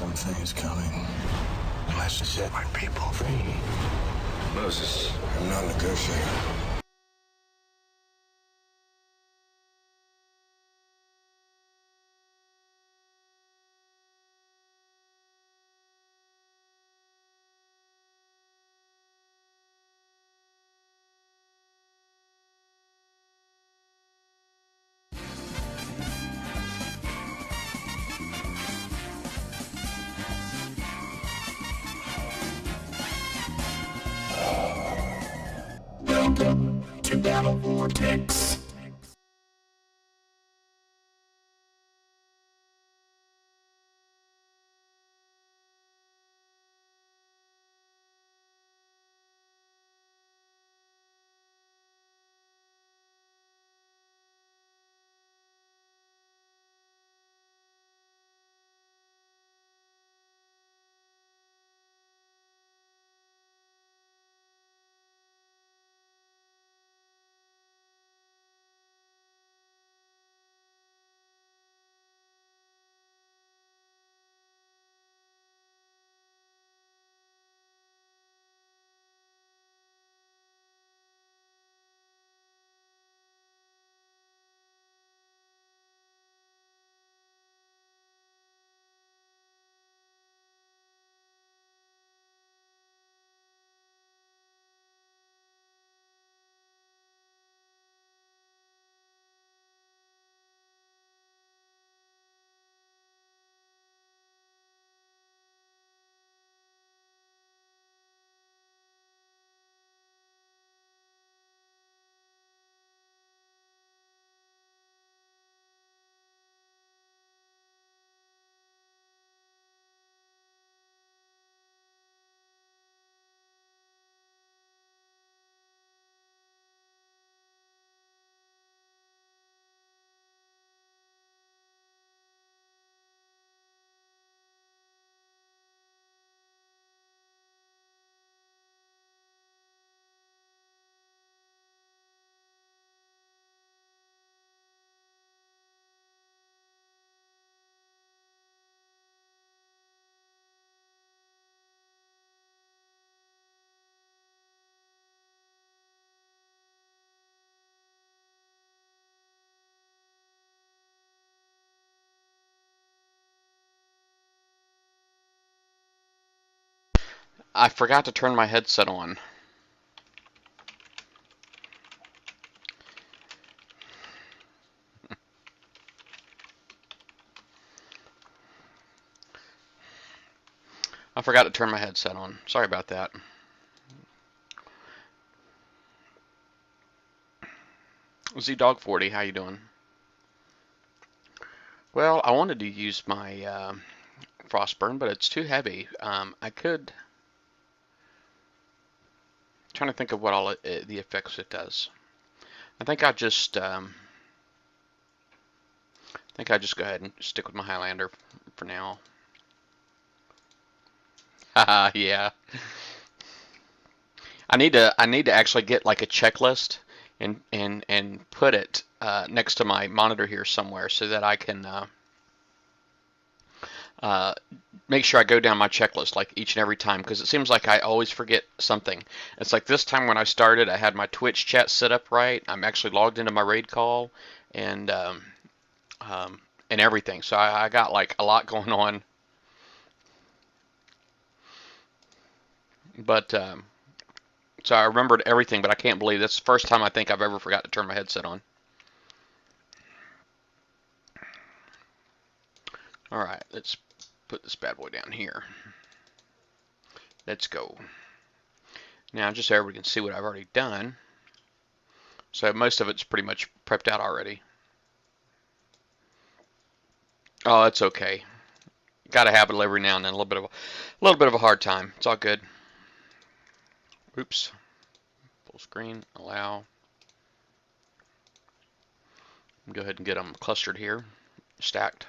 Something is coming. Let's set my people free. Moses, I'm not negotiating. Welcome to Battle Vortex. I forgot to turn my headset on. I forgot to turn my headset on. Sorry about that. ZDog40, how you doing? Well, I wanted to use my Frostburn, but it's too heavy. I could... trying to think of what all the effects it does. I think I just go ahead and stick with my Highlander for now. Haha, yeah. I need to actually get like a checklist and put it next to my monitor here somewhere so that I can make sure I go down my checklist like each and every time, because it seems like I always forget something. It's like this time when I started, I had my Twitch chat set up right. I'm actually logged into my raid call and everything. So I got like a lot going on. But so I remembered everything, but I can't believe that's the first time I think I've ever forgot to turn my headset on. All right, let's put this bad boy down here. Let's go. Now, just so everybody can see what I've already done. So most of it's pretty much prepped out already. Oh, that's okay. Got to have it every now and then. A little bit of a hard time. It's all good. Oops. Full screen. Allow. Go ahead and get them clustered here, stacked.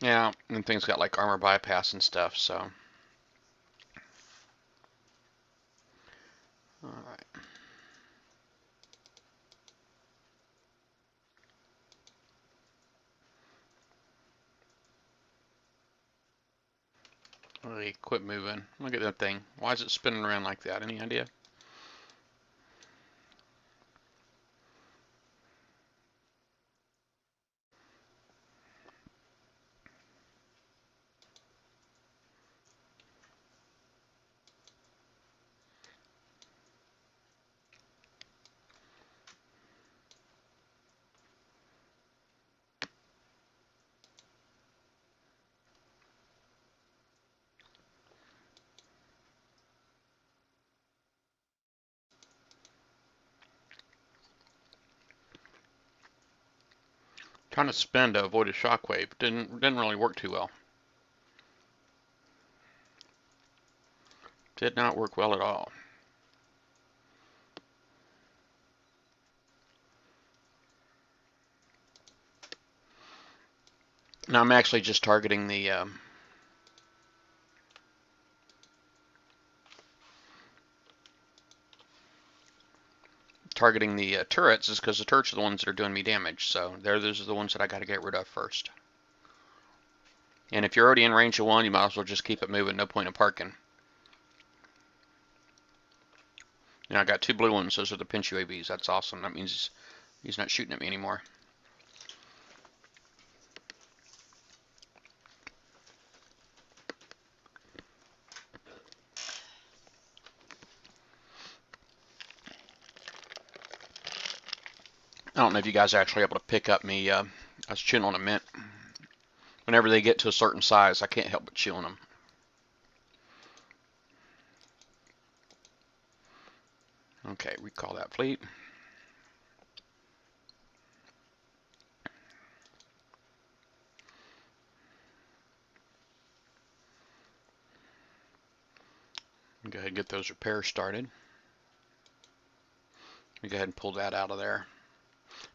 Yeah, and things got like armor bypass and stuff, so. Alright. Really, quit moving. Look at that thing. Why is it spinning around like that? Any idea? Trying to spin to avoid a shockwave. Didn't really work too well. Did not work well at all. Now I'm actually just targeting the turrets, is because the turrets are the ones that are doing me damage. So those are the ones that I got to get rid of first. And if you're already in range of one, you might as well just keep it moving. No point in parking. Now I got 2 blue ones. Those are the pinch UAVs. That's awesome. That means he's not shooting at me anymore. I don't know if you guys are actually able to pick up me. I was chewing on a mint. Whenever they get to a certain size, I can't help but chew on them. Okay, recall that fleet. Go ahead and get those repairs started. Let me go ahead and pull that out of there.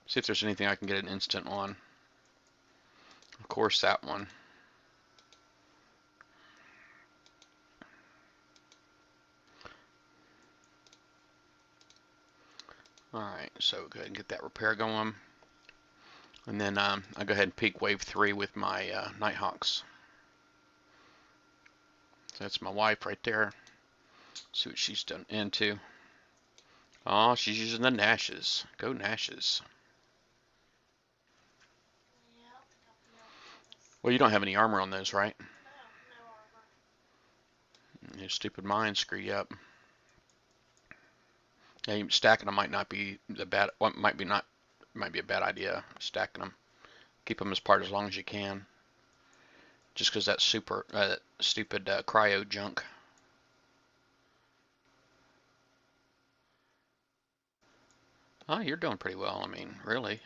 See if there's anything I can get an instant on. Of course, that one. Alright, so go ahead and get that repair going. And then I'll go ahead and peak wave 3 with my Nighthawks. So that's my wife right there. See what she's done into. Oh, she's using the Nashes. Go Nashes. Well, you don't have any armor on those, right? No armor. Your stupid mind screw you up. Yeah, stacking them might not be the bad. Well, might be a bad idea. Stacking them, keep them as part as long as you can. Just because that stupid cryo junk. Oh, you're doing pretty well. I mean, really.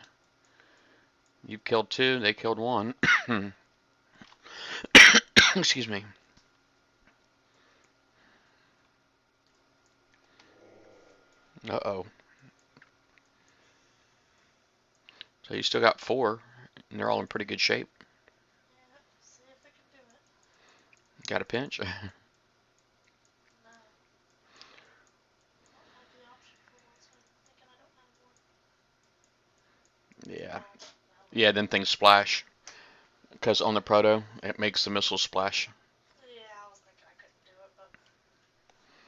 You've killed 2. They killed 1. Excuse me. Uh-oh. So you still got 4, and they're all in pretty good shape. Yeah, see if I can do it. Got a pinch? No. I don't have the option for one, so I'm thinking I don't have one. Yeah. Yeah, then things splash. Because on the proto, it makes the missiles splash. Yeah, I was thinking I couldn't do it, but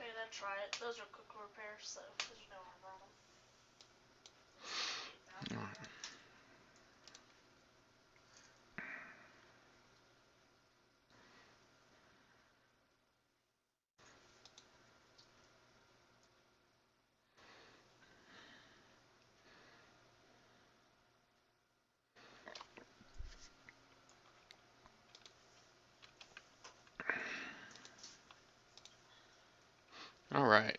maybe then try it. Those are quick repairs, so there's no armor on them. Alright.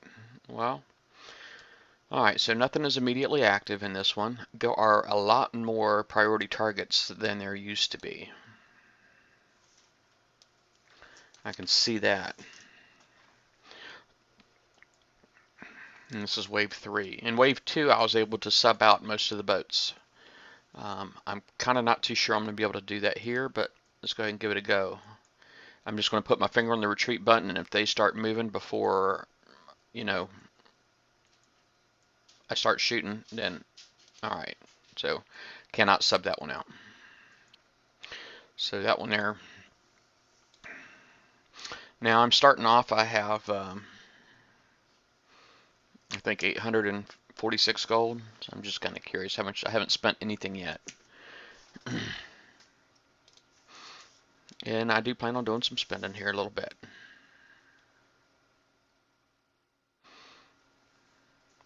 Well. Alright, so nothing is immediately active in this one. There are a lot more priority targets than there used to be. I can see that. And this is wave 3. In wave 2, I was able to sub out most of the boats. I'm kind of not too sure I'm going to be able to do that here, but let's go ahead and give it a go. I'm just going to put my finger on the retreat button, and if they start moving before, you know, I start shooting, then alright. So cannot sub that one out. So that one there. Now I'm starting off, I have I think 846 gold. So I'm just kind of curious how much. I haven't spent anything yet. And I do plan on doing some spending here a little bit.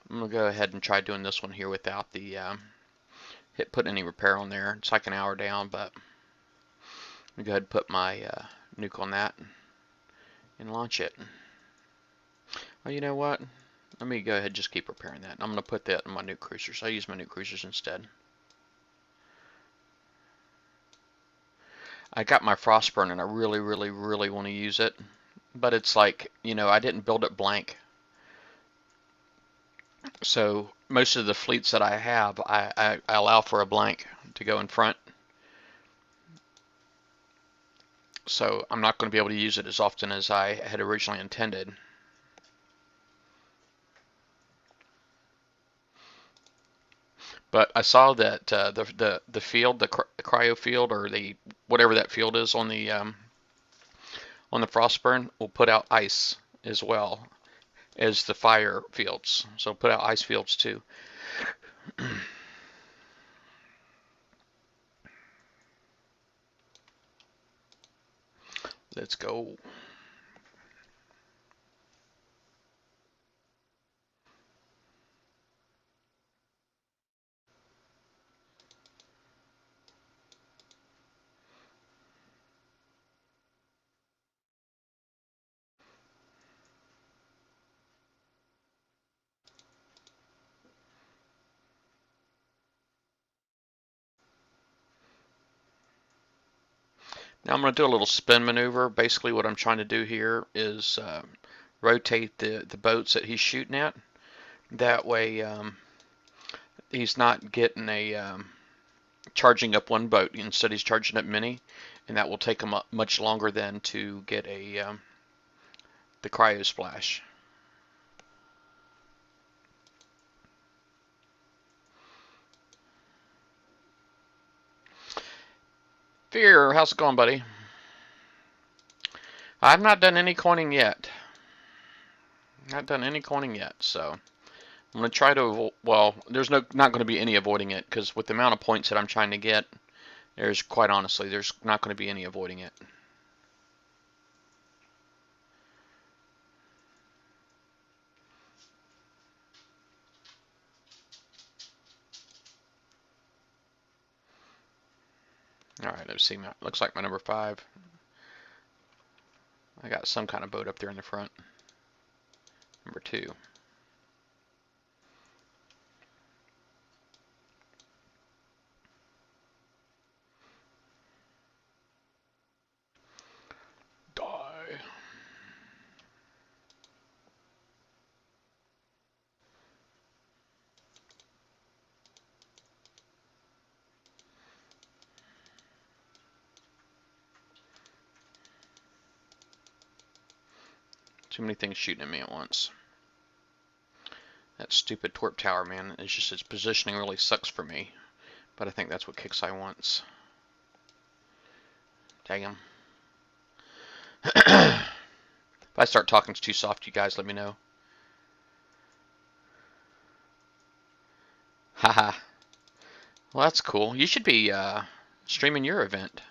I'm going to go ahead and try doing this one here without the putting any repair on there. It's like an hour down, but I'm going to go ahead and put my nuke on that and launch it. Oh, you know what? Let me go ahead and just keep repairing that. I'm going to put that in my nuke cruisers. I use my nuke cruisers instead. I got my Frostburn and I really, really, really want to use it. But it's like, you know, I didn't build it blank. So most of the fleets that I have, I allow for a blank to go in front. So I'm not going to be able to use it as often as I had originally intended. But I saw that the field, the cryo field, or the whatever that field is on the Frostburn, will put out ice as well as the fire fields. So put out ice fields too. Let's go. Now I'm going to do a little spin maneuver. Basically what I'm trying to do here is rotate the boats that he's shooting at. That way he's not getting a charging up one boat. Instead he's charging up many, and that will take him much longer than to get a the cryo splash. Fear, how's it going, buddy? I've not done any coining yet. Not done any coining yet, so I'm going to try to avoid, well, there's not going to be any avoiding it, because with the amount of points that I'm trying to get, there's, quite honestly, there's not going to be any avoiding it. Alright, let's see, looks like my number 5. I got some kind of boat up there in the front. Number 2. Die. Too many things shooting at me at once. That stupid torp tower, man. It's just its positioning really sucks for me. But I think that's what PRICEisWRONG wants. Dang him. If I start talking too soft, you guys let me know. Haha. Well, that's cool. You should be streaming your event.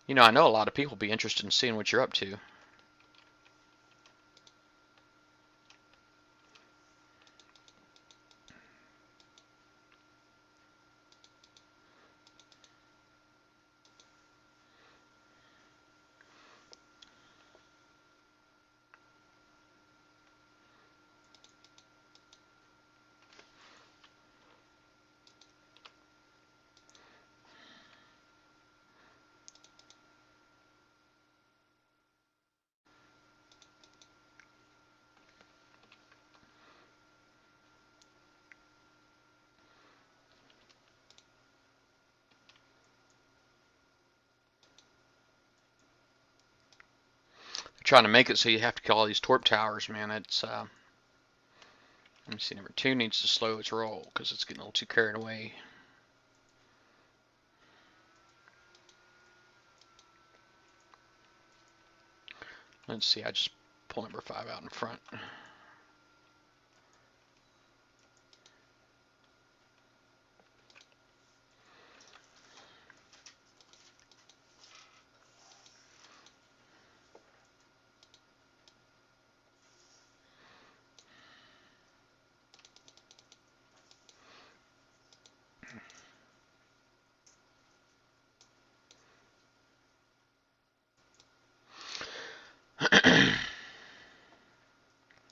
You know, I know a lot of people will be interested in seeing what you're up to. trying to make it so you have to kill all these torp towers, man. It's let me see. Number 2 needs to slow its roll because it's getting a little too carried away. Let's see. I just pull number 5 out in front.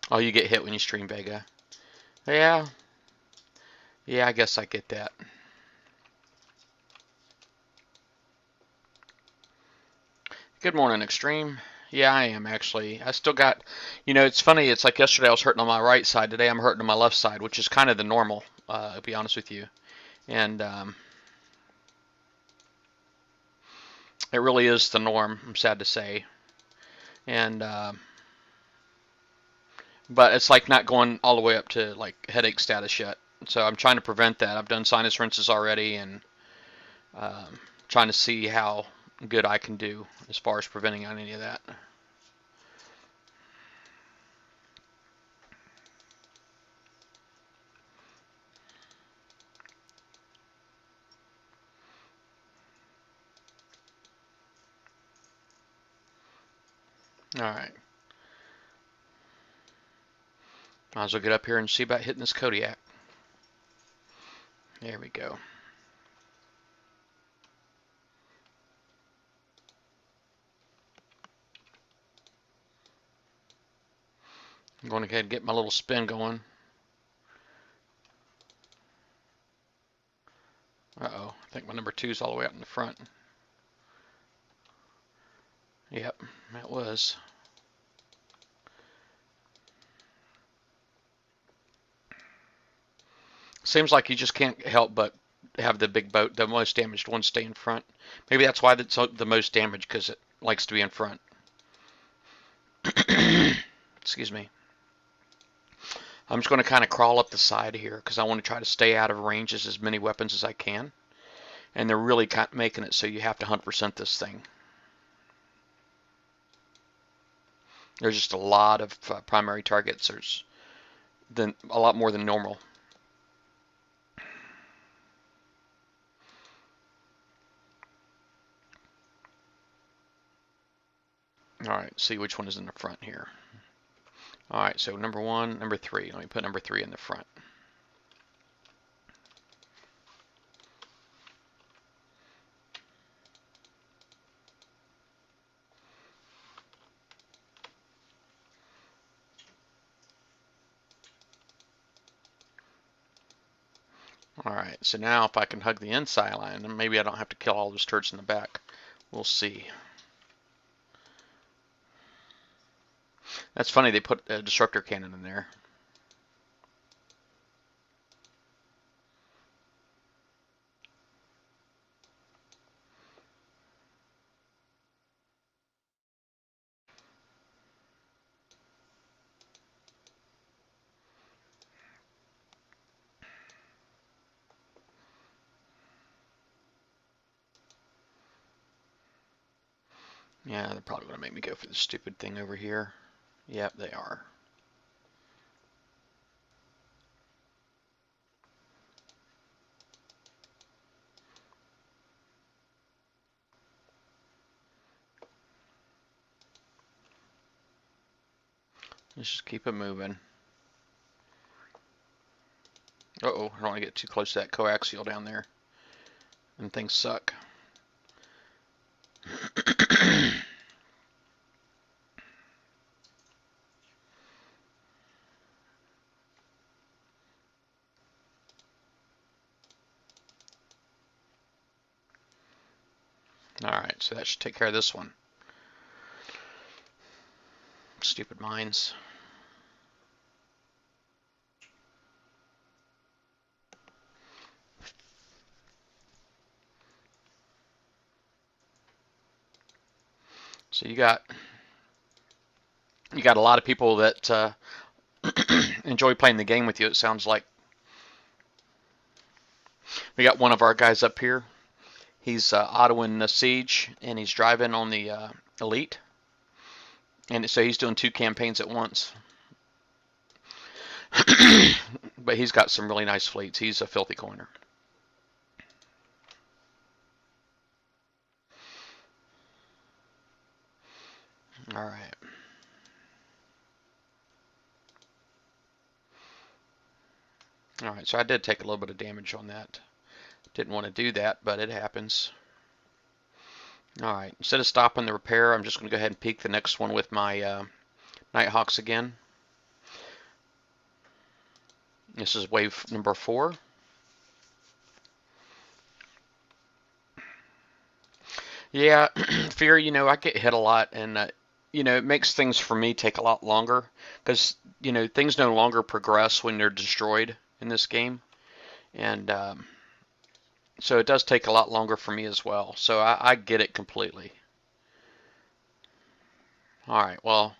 Oh, you get hit when you stream Vega. Yeah. Yeah, I guess I get that. Good morning, Extreme. Yeah, I am actually. I still got, it's funny. It's like yesterday I was hurting on my right side. Today I'm hurting on my left side, which is kind of the normal, to be honest with you. And it really is the norm, I'm sad to say. And but it's like not going all the way up to like headache status yet. So I'm trying to prevent that. I've done sinus rinses already, and trying to see how good I can do as far as preventing any of that. All right. Might as well get up here and see about hitting this Kodiak. There we go. I'm going to go ahead and get my little spin going. Uh-oh, I think my number 2 is all the way out in the front. Yep, that was. Seems like you just can't help but have the big boat, the most damaged one, stay in front. Maybe that's why it's the most damaged, because it likes to be in front. Excuse me. I'm just going to kind of crawl up the side here because I want to try to stay out of range as many weapons as I can. And they're really making it so you have to 100% this thing. There's just a lot of primary targets. There's a lot more than normal. Alright, see which one is in the front here. Alright, so number 1, number 3. Let me put number 3 in the front. Alright, so now if I can hug the inside line, then maybe I don't have to kill all those turrets in the back. We'll see. That's funny, they put a disruptor cannon in there. Yeah, they're probably going to make me go for the stupid thing over here. Yep, they are. Let's just keep it moving. Uh-oh, I don't want to get too close to that coaxial down there. And things suck. Alright, so that should take care of this one. Stupid mines. So you got You got a lot of people that enjoy playing the game with you, it sounds like. We got one of our guys up here. He's autoing the Siege, and he's driving on the Elite. And so he's doing 2 campaigns at once. But he's got some really nice fleets. He's a filthy coiner. All right. All right, so I did take a little bit of damage on that. Didn't want to do that, but it happens. All right, instead of stopping the repair, I'm just going to go ahead and peek the next one with my Nighthawks again. This is wave number 4. Yeah, Fear, I get hit a lot, and it makes things for me take a lot longer because, things no longer progress when they're destroyed in this game. And so it does take a lot longer for me as well. So I get it completely. All right, well,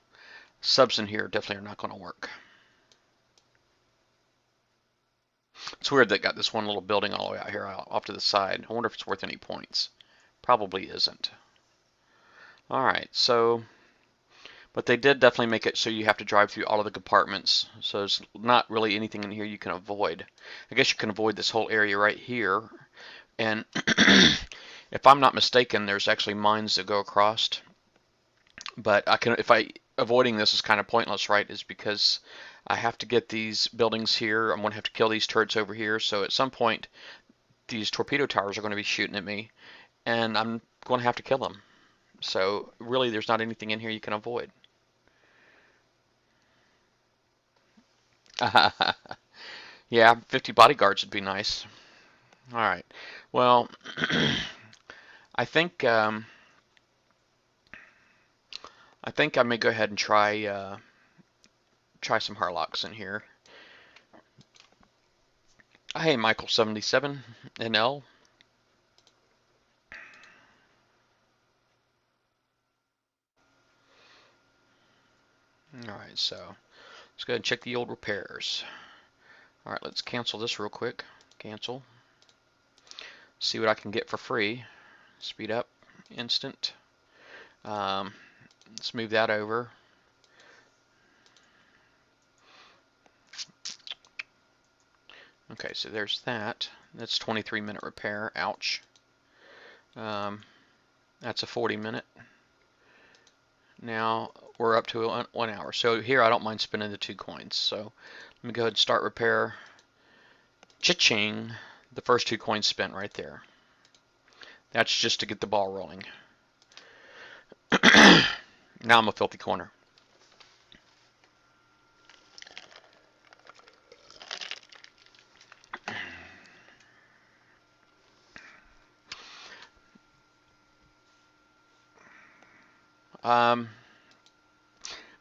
subs in here definitely are not going to work. It's weird that got this one little building all the way out here off to the side. I wonder if it's worth any points. Probably isn't. All right, so, but they did definitely make it so you have to drive through all of the compartments. So there's not really anything in here you can avoid. I guess you can avoid this whole area right here. And if I'm not mistaken, there's actually mines that go across. But avoiding this is kind of pointless, right? Is because I have to get these buildings here. I'm going to have to kill these turrets over here. So at some point, these torpedo towers are going to be shooting at me, and I'm going to have to kill them. So really, there's not anything in here you can avoid. Yeah, 50 bodyguards would be nice. All right. Well, I think I may go ahead and try some Harlocks in here. Hey, Michael77 NL. All right, so let's go ahead and check the old repairs. All right, let's cancel this real quick. Cancel. See what I can get for free. Speed up, instant. Let's move that over. Okay, so there's that. That's 23-minute repair. Ouch. That's a 40-minute. Now we're up to 1 hour. So here I don't mind spending the 2 coins. So let me go ahead and start repair. Cha-ching. The first 2 coins spent right there. That's just to get the ball rolling. Now I'm a filthy corner.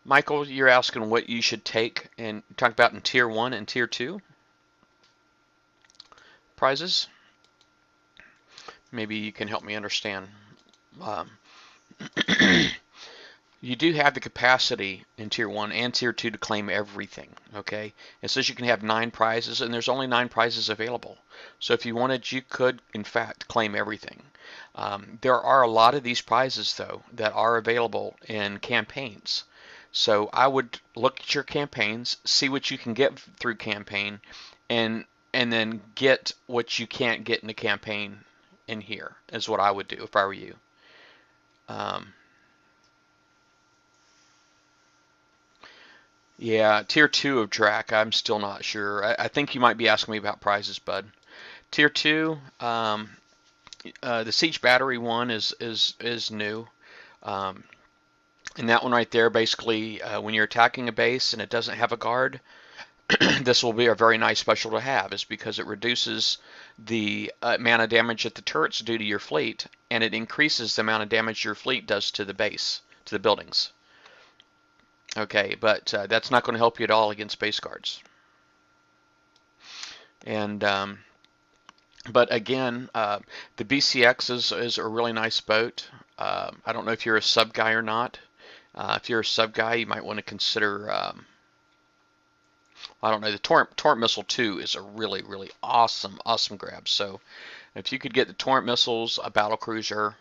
Michael, you're asking what you should take and talk about in Tier 1 and Tier 2 prizes. Maybe you can help me understand. You do have the capacity in Tier 1 and Tier 2 to claim everything, okay? It says you can have 9 prizes, and there's only 9 prizes available. So if you wanted, you could, in fact, claim everything. There are a lot of these prizes, though, that are available in campaigns. So I would look at your campaigns, see what you can get through campaign, and then get what you can't get in the campaign in here, is what I would do if I were you. Yeah, Tier 2 of Drac, I'm still not sure. I think you might be asking me about prizes, bud. Tier 2, the Siege Battery one is new. And that one right there, basically, when you're attacking a base and it doesn't have a guard, this will be a very nice special to have, is because it reduces the amount of damage that the turrets do to your fleet, and it increases the amount of damage your fleet does to the base, to the buildings. Okay, but that's not going to help you at all against base guards. And but again, the BCX is a really nice boat. I don't know if you're a sub guy or not. If you're a sub guy, you might want to consider, I don't know, the Torrent Missile 2 is a really, really awesome grab. So if you could get the Torrent missiles, a battle cruiser,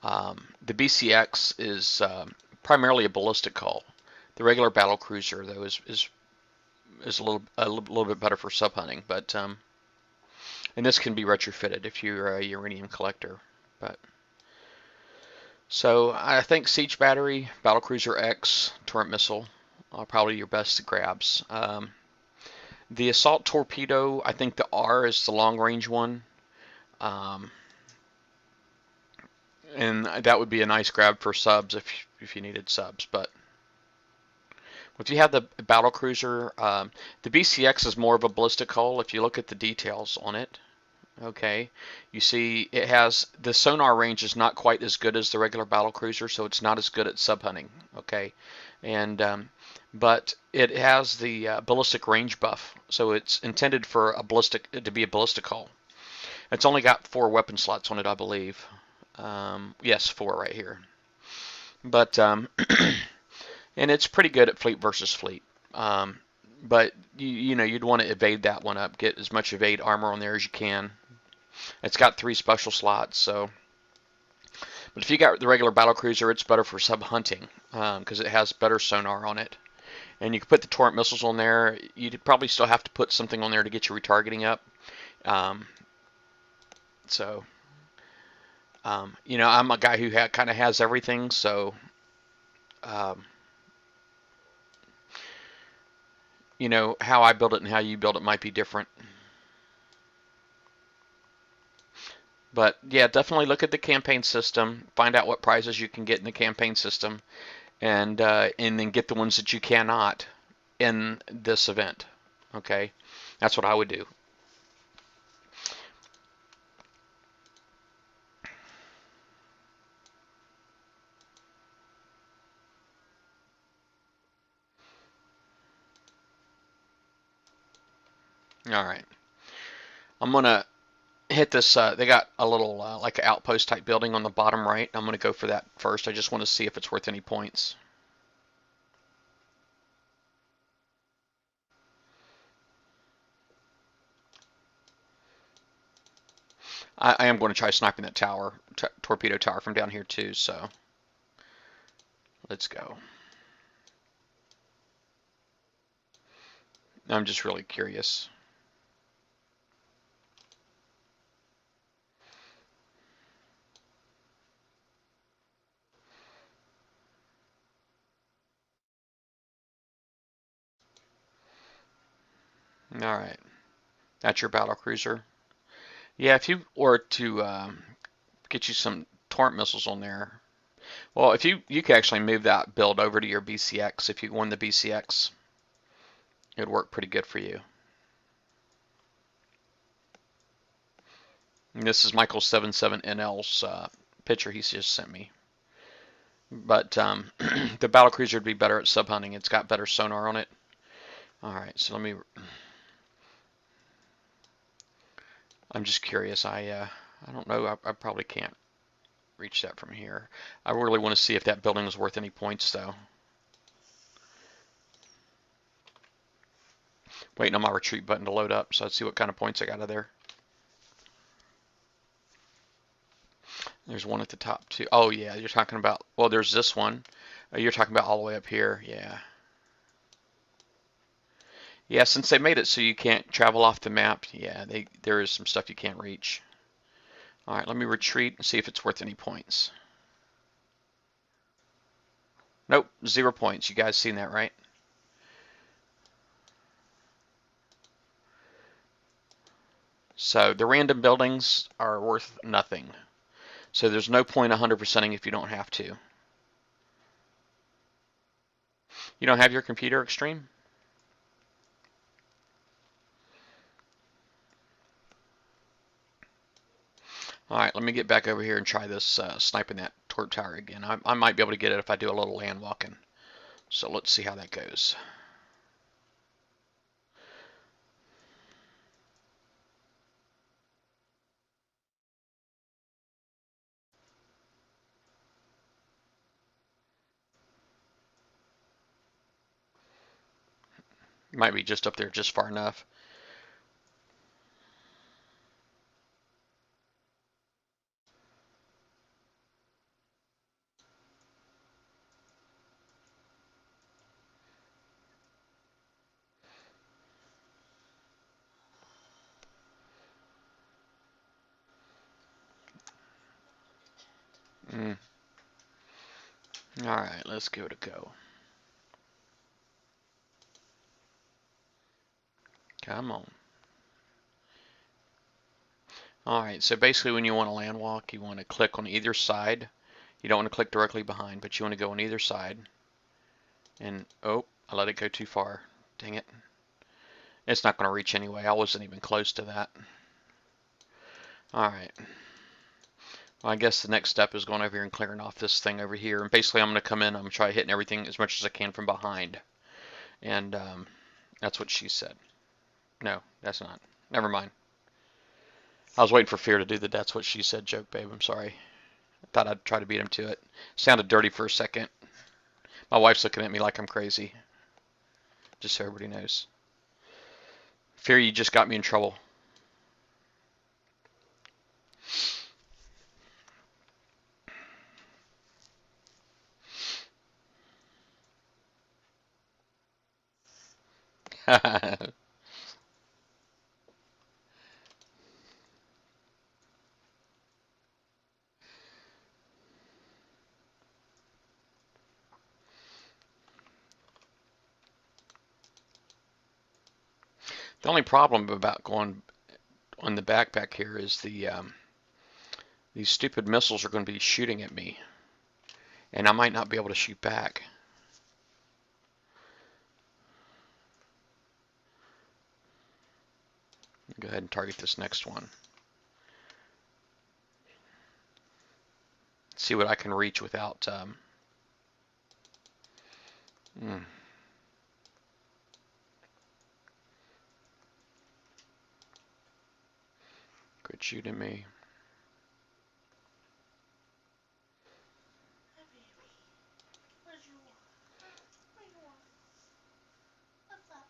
the BCX is primarily a ballistic hull. The regular battle cruiser, though, is a little bit better for sub hunting, but and this can be retrofitted if you're a uranium collector. But so I think Siege Battery, Battlecruiser X, Torrent Missile are probably your best grabs. The Assault Torpedo, I think the R is the long range one. And that would be a nice grab for subs if you needed subs. But if you have the battle cruiser, the BCX is more of a ballistic hull. If you look at the details on it, okay, you see it has the sonar range is not quite as good as the regular battle cruiser, so it's not as good at sub hunting. Okay, and but it has the ballistic range buff, so it's intended for to be a ballistic hull. It's only got 4 weapon slots on it, I believe. Yes, 4 right here. But and it's pretty good at fleet versus fleet. But you know you'd want to evade that one up, get as much evade armor on there as you can. It's got 3 special slots, so. But if you got the regular battle cruiser, it's better for sub hunting because it has better sonar on it. And you can put the Torrent missiles on there. You'd probably still have to put something on there to get your retargeting up. You know, I'm a guy who kind of has everything, so you know, how I build it and how you build it might be different. But yeah, definitely look at the campaign system, find out what prizes you can get in the campaign system, and then get the ones that you cannot in this event. Okay, that's what I would do. All right, I'm gonna hit this. They got a little like an outpost type building on the bottom right. I'm gonna go for that first. I just want to see if it's worth any points. I am going to try sniping that tower, torpedo tower from down here too. So let's go. I'm just really curious. All right, that's your battle cruiser. Yeah, if you were to get you some torrent missiles on there, well, if you could actually move that build over to your BCX. If you won the BCX, it would work pretty good for you. And this is Michael77NL's picture he just sent me. But the battlecruiser would be better at sub hunting. It's got better sonar on it. All right, so let me. I'm just curious. I don't know. I probably can't reach that from here. I really want to see if that building is worth any points, though. Waiting on my retreat button to load up, so let's see what kind of points I got out of there. There's one at the top too. Oh yeah, you're talking about. Well, there's this one. You're talking about all the way up here. Yeah. Yeah, since they made it so you can't travel off the map, yeah, there is some stuff you can't reach. All right, let me retreat and see if it's worth any points. Nope, 0 points. You guys seen that, right? So the random buildings are worth nothing. So there's no point 100%ing if you don't have to. You don't have your computer extreme? All right, let me get back over here and try this sniping that torp tower again. I might be able to get it if I do a little land walking. So let's see how that goes. Might be just up there just far enough. Alright, let's give it a go. Come on. Alright, so basically when you want to land walk, you want to click on either side. You don't want to click directly behind, but you want to go on either side. And, oh, I let it go too far. Dang it. It's not going to reach anyway. I wasn't even close to that. Alright. Well, I guess the next step is going over here and clearing off this thing over here. And basically I'm going to come in, I'm going to try hitting everything as much as I can from behind. And that's what she said. No, that's not. Never mind. I was waiting for Fear to do the "that's what she said" joke, babe. I'm sorry. I thought I'd try to beat him to it. Sounded dirty for a second. My wife's looking at me like I'm crazy. Just so everybody knows. Fear, you just got me in trouble. The only problem about going on the backpack here is these stupid missiles are going to be shooting at me, and I might not be able to shoot back. Go ahead and target this next one. See what I can reach without. Quit shooting me. Hey, baby. What do you want? Huh? What do you want? What's up?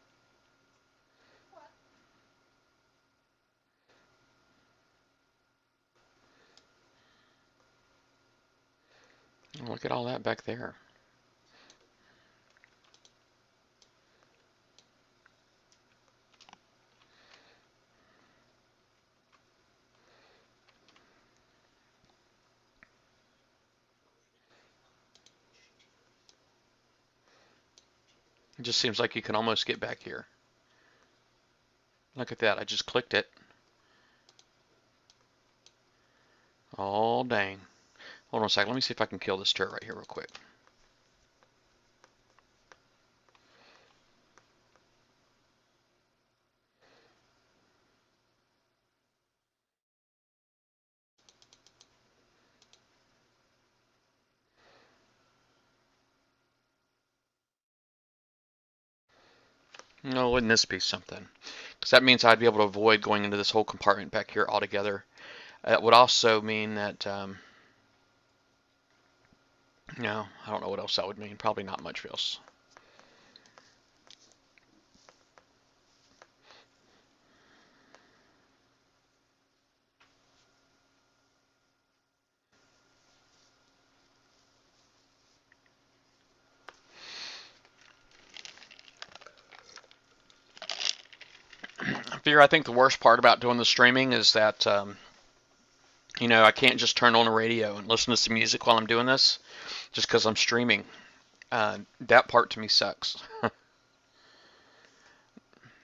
What? Look at all that back there. It just seems like you can almost get back here. Look at that. I just clicked it. Oh, dang. Hold on a second. Let me see if I can kill this turret right here real quick. No, wouldn't this be something? Because that means I'd be able to avoid going into this whole compartment back here altogether. It would also mean that, no, I don't know what else that would mean. Probably not much else. Fear, I think the worst part about doing the streaming is that, you know, I can't just turn on the radio and listen to some music while I'm doing this, just because I'm streaming. That part to me sucks.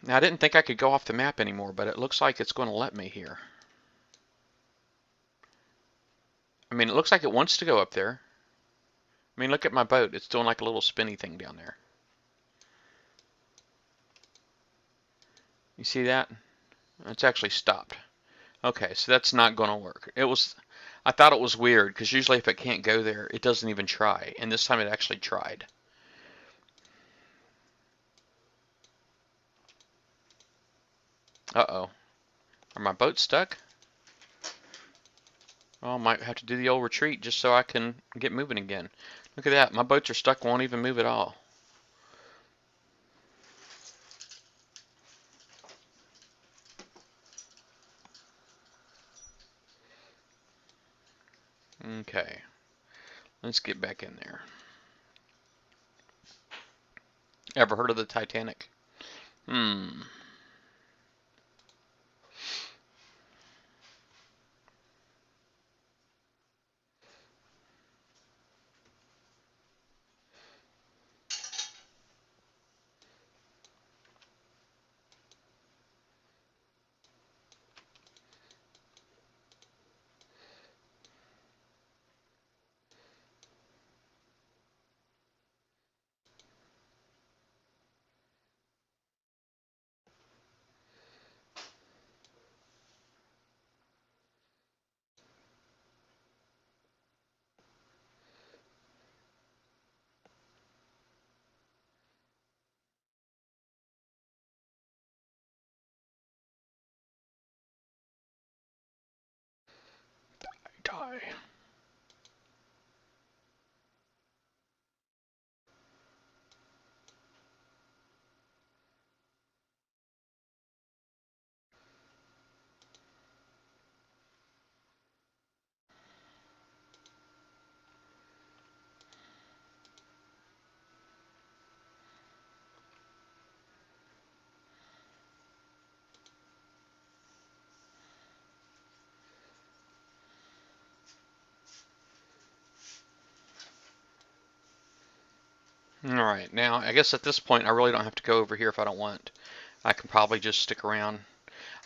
Now, I didn't think I could go off the map anymore, but it looks like it's going to let me here. I mean, it looks like it wants to go up there. I mean, look at my boat. It's doing like a little spinny thing down there. You see that? It's actually stopped. Okay, so that's not going to work. I thought it was weird, because usually if it can't go there, it doesn't even try. And this time it actually tried. Uh-oh. Are my boats stuck? Oh, I might have to do the old retreat just so I can get moving again. Look at that. My boats are stuck, won't even move at all. Okay, let's get back in there. Ever heard of the Titanic? Die. Alright, now I guess at this point I really don't have to go over here if I don't want. I can probably just stick around.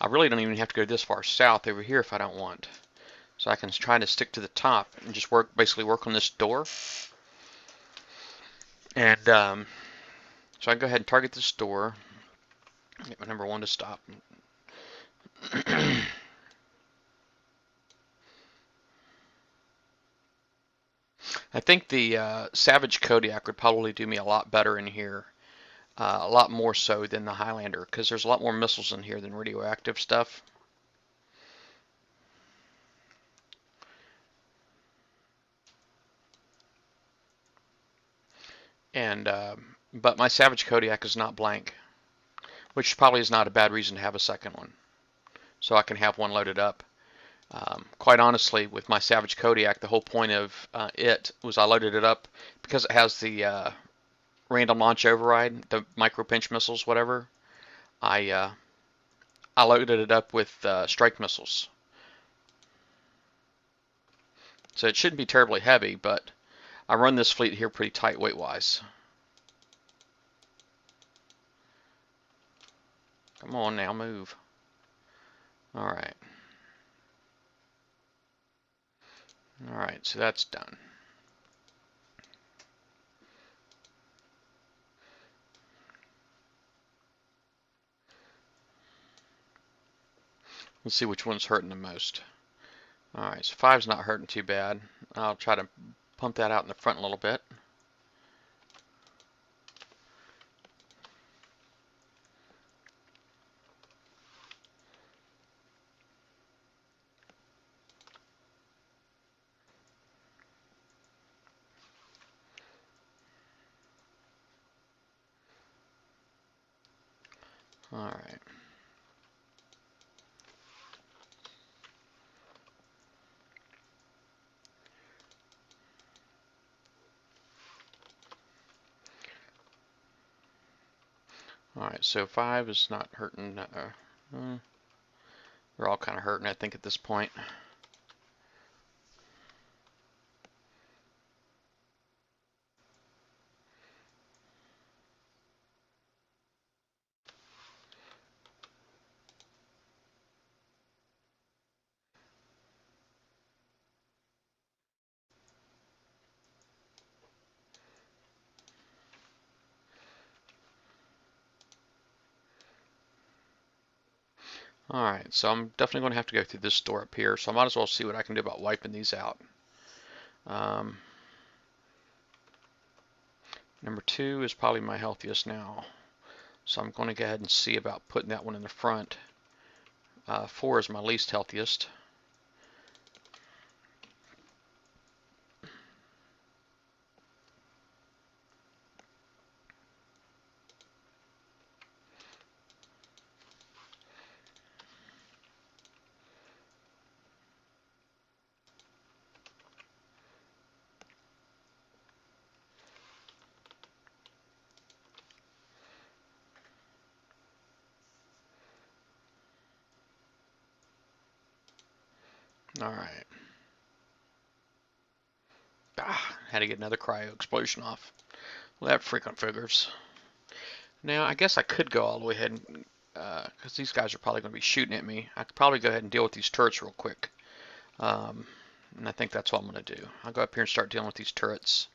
I really don't even have to go this far south over here if I don't want. So I can try to stick to the top and just basically work on this door. And so I can go ahead and target this door. Get my number 1 to stop. I think the Savage Kodiak would probably do me a lot better in here. A lot more so than the Highlander, because there's a lot more missiles in here than radioactive stuff. And but my Savage Kodiak is not blank, which probably is not a bad reason to have a second one. So I can have one loaded up. Quite honestly, with my Savage Kodiak, the whole point of it was I loaded it up because it has the random launch override, the micro pinch missiles, whatever. I loaded it up with strike missiles. So it shouldn't be terribly heavy, but I run this fleet here pretty tight weight-wise. Come on now, move. Alright. Alright, so that's done. Let's see which one's hurting the most. Alright, so 5's not hurting too bad. I'll try to pump that out in the front a little bit. Alright. Alright, so 5 is not hurting. They're all kind of hurting, I think, at this point. Alright, so I'm definitely going to have to go through this door up here, so I might as well see what I can do about wiping these out. Number 2 is probably my healthiest now, so I'm going to go ahead and see about putting that one in the front. 4 is my least healthiest. Alright. Had to get another cryo explosion off. Well, that freaking figures. Now, I guess I could go all the way ahead and, because these guys are probably going to be shooting at me. I could probably go ahead and deal with these turrets real quick. And I think that's what I'm going to do. I'll go up here and start dealing with these turrets.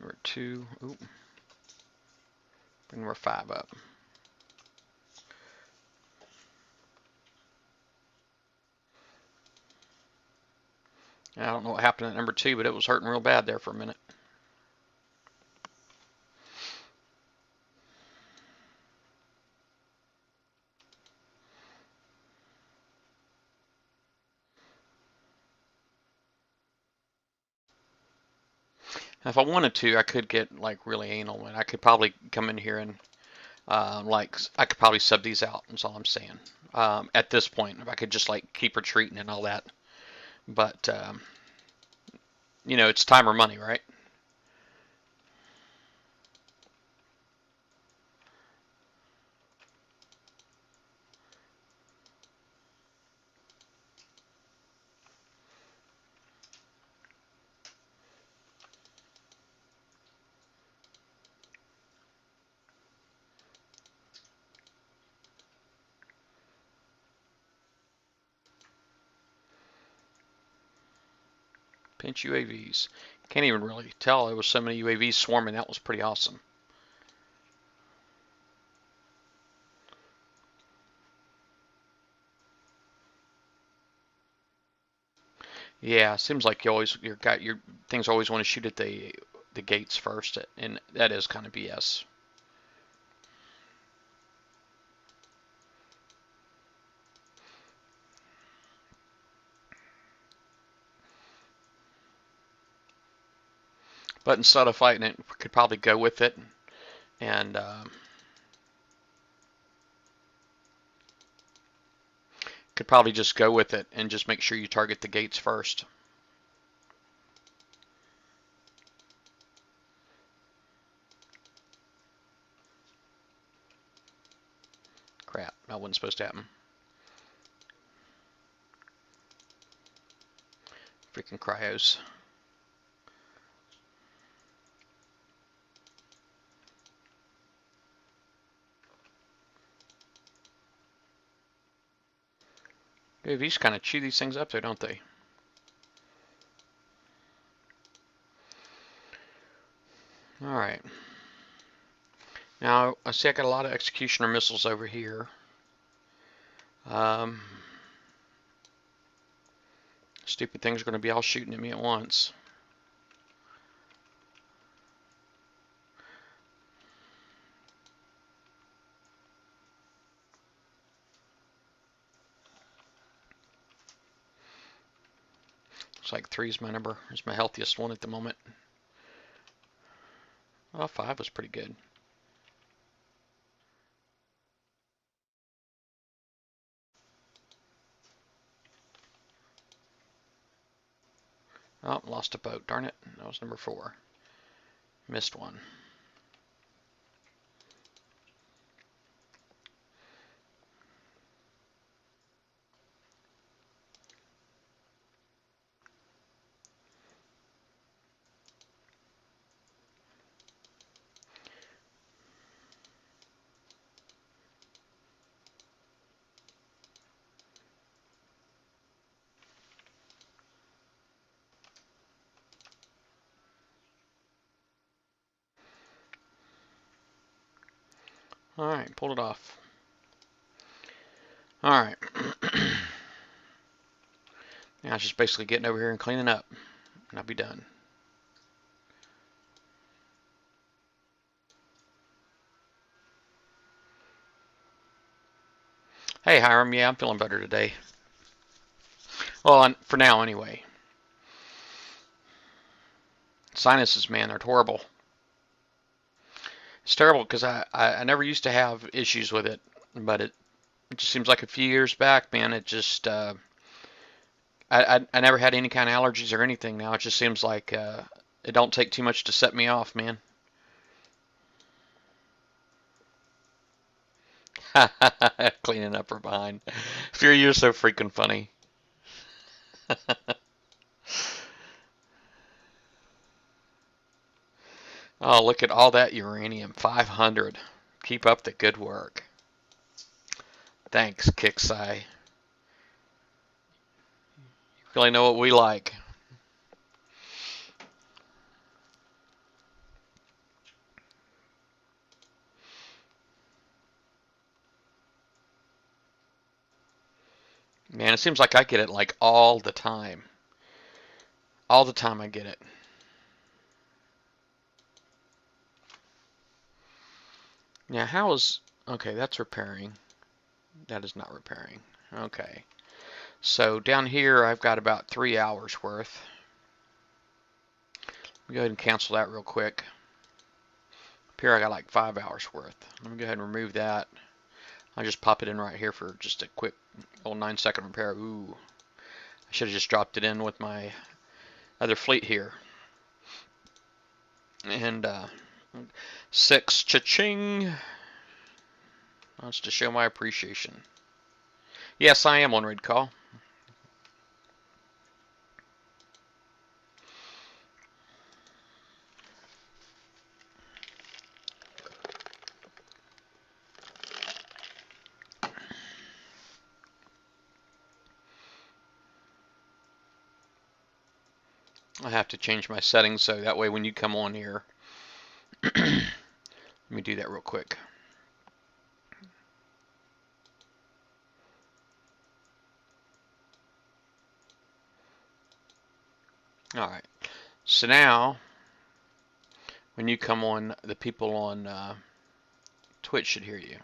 Number 2. Ooh. Bring number 5 up. I don't know what happened at number 2, but it was hurting real bad there for a minute. If I wanted to, I could get like really anal, and I could probably come in here and like I could probably sub these out. That's all I'm saying. At this point, if I could just like keep retreating and all that, but you know, it's time or money, right? Pinch UAVs. Can't even really tell there was so many UAVs swarming. That was pretty awesome. Yeah, seems like you always your things always want to shoot at the gates first, and that is kind of BS. But instead of fighting it, we could probably go with it and could probably just go with it and just make sure you target the gates first. Crap, that wasn't supposed to happen. Freaking cryos. UAVs kind of chew these things up there, don't they? Alright. Now, I see I got a lot of executioner missiles over here. Stupid things are going to be all shooting at me at once. Looks like 3 is my number. It's my healthiest one at the moment. Oh, 5 was pretty good. Oh, lost a boat. Darn it. That was number 4. Missed one. Alright, pulled it off. Alright. Now it's just basically getting over here and cleaning up. And I'll be done. Hey Hiram, yeah, I'm feeling better today. Well, for now anyway. Sinuses, man, they're horrible. It's terrible because I never used to have issues with it, but it just seems like a few years back, man, it just I never had any kind of allergies or anything. Now it just seems like it don't take too much to set me off, man. Cleaning up her behind. Fury, you're so freaking funny. Oh, look at all that uranium. 500. Keep up the good work. Thanks, Kixai. You really know what we like. Man, it seems like I get it like all the time. All the time I get it. Now, how is... Okay, that's repairing. That is not repairing. Okay. So down here, I've got about 3 hours worth. Let me go ahead and cancel that real quick. Up here, I got like 5 hours worth. Let me go ahead and remove that. I'll just pop it in right here for just a quick little 9-second repair. Ooh. I should have just dropped it in with my other fleet here. And 6 cha-ching. That's to show my appreciation. Yes, I am on raid call. I have to change my settings so that way when you come on here, let me do that real quick. Alright, so now when you come on, the people on Twitch should hear you.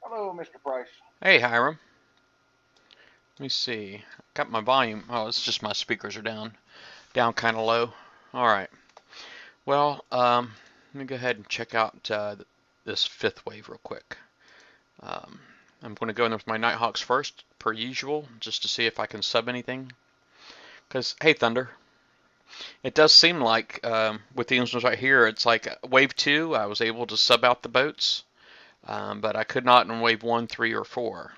Hello, Mr. Price. Hey, Hiram. Let me see. Got my volume. Oh, it's just my speakers are down kind of low. Alright. Well, let me go ahead and check out this 5th wave real quick. I'm going to go in with my Nighthawks first, per usual, just to see if I can sub anything. Because, hey, Thunder, it does seem like with these ones right here, it's like wave 2, I was able to sub out the boats, but I could not in wave 1, 3, or 4.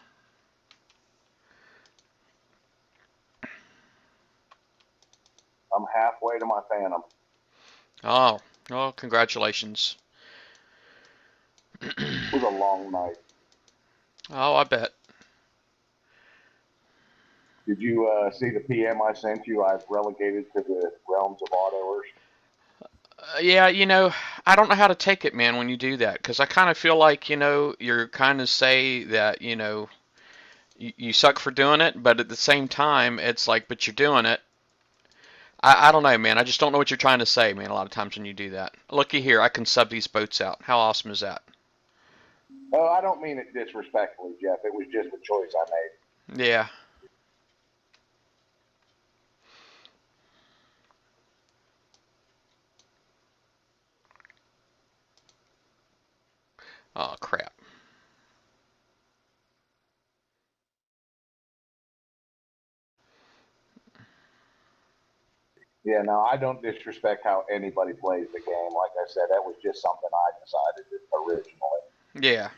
I'm halfway to my Phantom. Oh, well, congratulations. It was a long night. Oh, I bet. Did you see the PM I sent you? I've relegated to the realms of autoers. Yeah, you know, I don't know how to take it, man, when you do that, because I kind of feel like, you know, you're kind of say that, you know, you suck for doing it, but at the same time, it's like, but you're doing it. I don't know, man. I just don't know what you're trying to say, man, a lot of times when you do that. Looky here, I can sub these boats out. How awesome is that? Oh, I don't mean it disrespectfully, Jeff. It was just a choice I made. Yeah. Oh, crap. Yeah, no, I don't disrespect how anybody plays the game. Like I said, that was just something I decided originally. Yeah.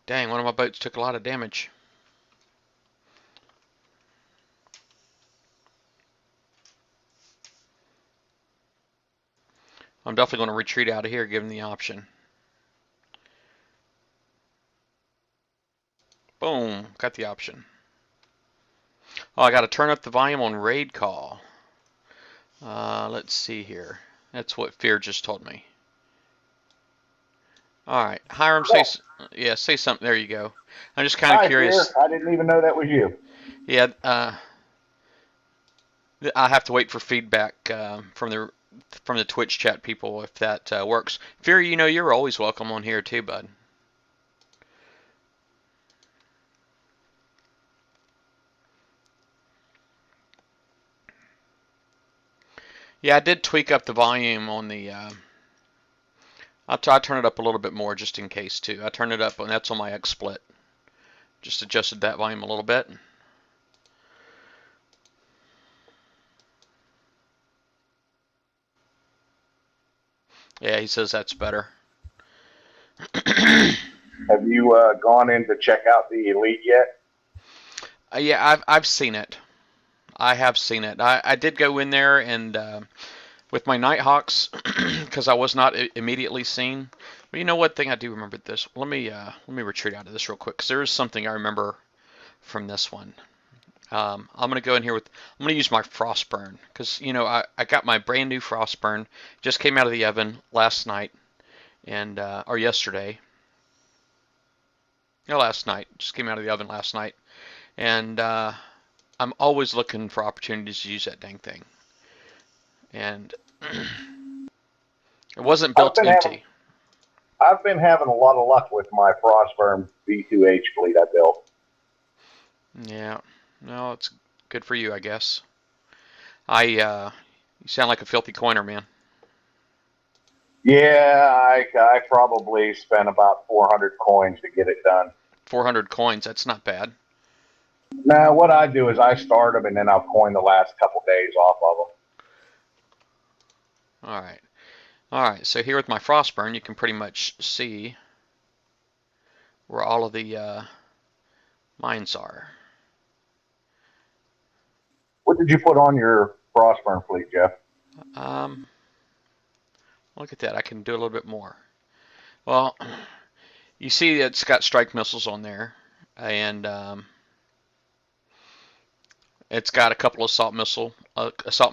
Dang, one of my boats took a lot of damage. I'm definitely going to retreat out of here, given the option. Boom, got the option. Oh, I got to turn up the volume on raid call. Let's see here. That's what Fear just told me. All right, Hiram, say something. There you go. I'm just kind of Hi, curious. Fear. I didn't even know that was you. Yeah, I have to wait for feedback from the Twitch chat people if that works. Fury, you're always welcome on here too, bud. Yeah, I did tweak up the volume on the. I'll turn it up a little bit more just in case too. I turned it up, and that's on my XSplit. Just adjusted that volume a little bit. Yeah, he says that's better. Have you gone in to check out the Elite yet? Yeah, I've seen it. I have seen it. I did go in there and with my Nighthawks because I was not immediately seen. But you know what thing I do remember this. Let me retreat out of this real quick because there is something I remember from this one. I'm gonna go in here with. I'm gonna use my Frostburn because I got my brand new Frostburn. Just came out of the oven last night and or yesterday. No, last night. Just came out of the oven last night, and I'm always looking for opportunities to use that dang thing. And it wasn't built empty. I've been having a lot of luck with my Frostburn V2H fleet I built. Yeah, no, it's good for you, I guess. You sound like a filthy coiner, man. Yeah, I probably spent about 400 coins to get it done. 400 coins, that's not bad. Now, what I do is I start them and then I'll coin the last couple days off of them. All right. So here with my Frostburn, you can pretty much see where all of the mines are. What did you put on your Frostburn fleet, Jeff? Look at that. I can do a little bit more. Well, you see it's got strike missiles on there, and it's got a couple of assault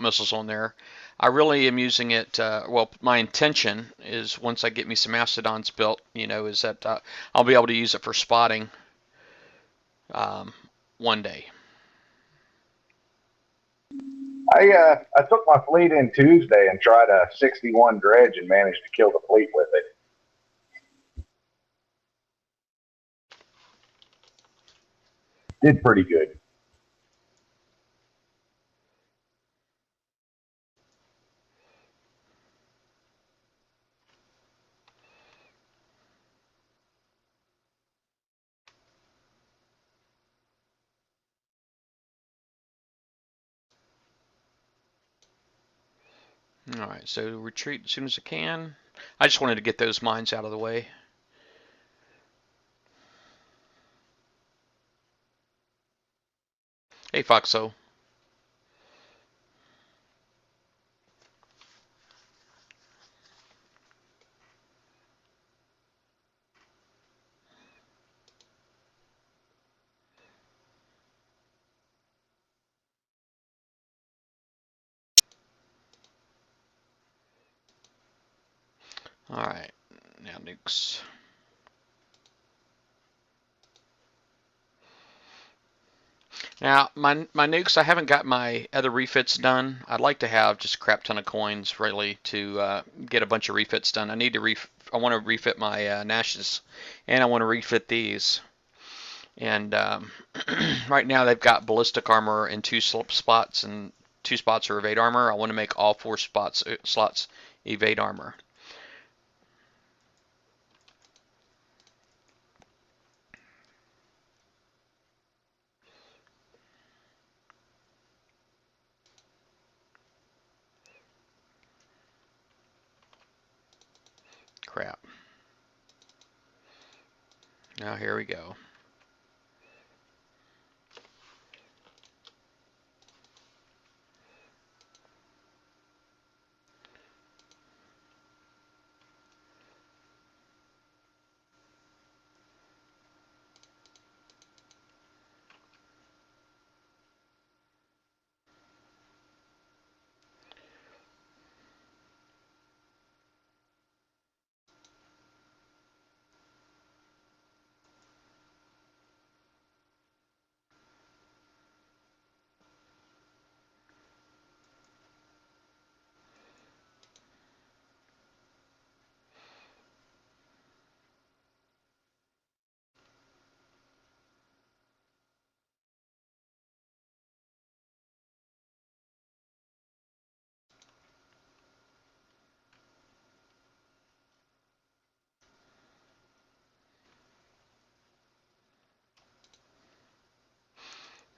missiles on there. I really am using it. Well, my intention is once I get me some Mastodons built, is that I'll be able to use it for spotting one day. I took my fleet in Tuesday and tried a 61 dredge and managed to kill the fleet with it. Did pretty good. All right, so retreat as soon as I can. I just wanted to get those mines out of the way. Hey, Foxo. All right, now nukes. Now, my nukes, I haven't got my other refits done. I'd like to have just a crap ton of coins, really, to get a bunch of refits done. I want to refit my Nashes, and I want to refit these. And right now they've got ballistic armor in two spots, and 2 spots are evade armor. I want to make all 4 slots evade armor. Crap. Now here we go.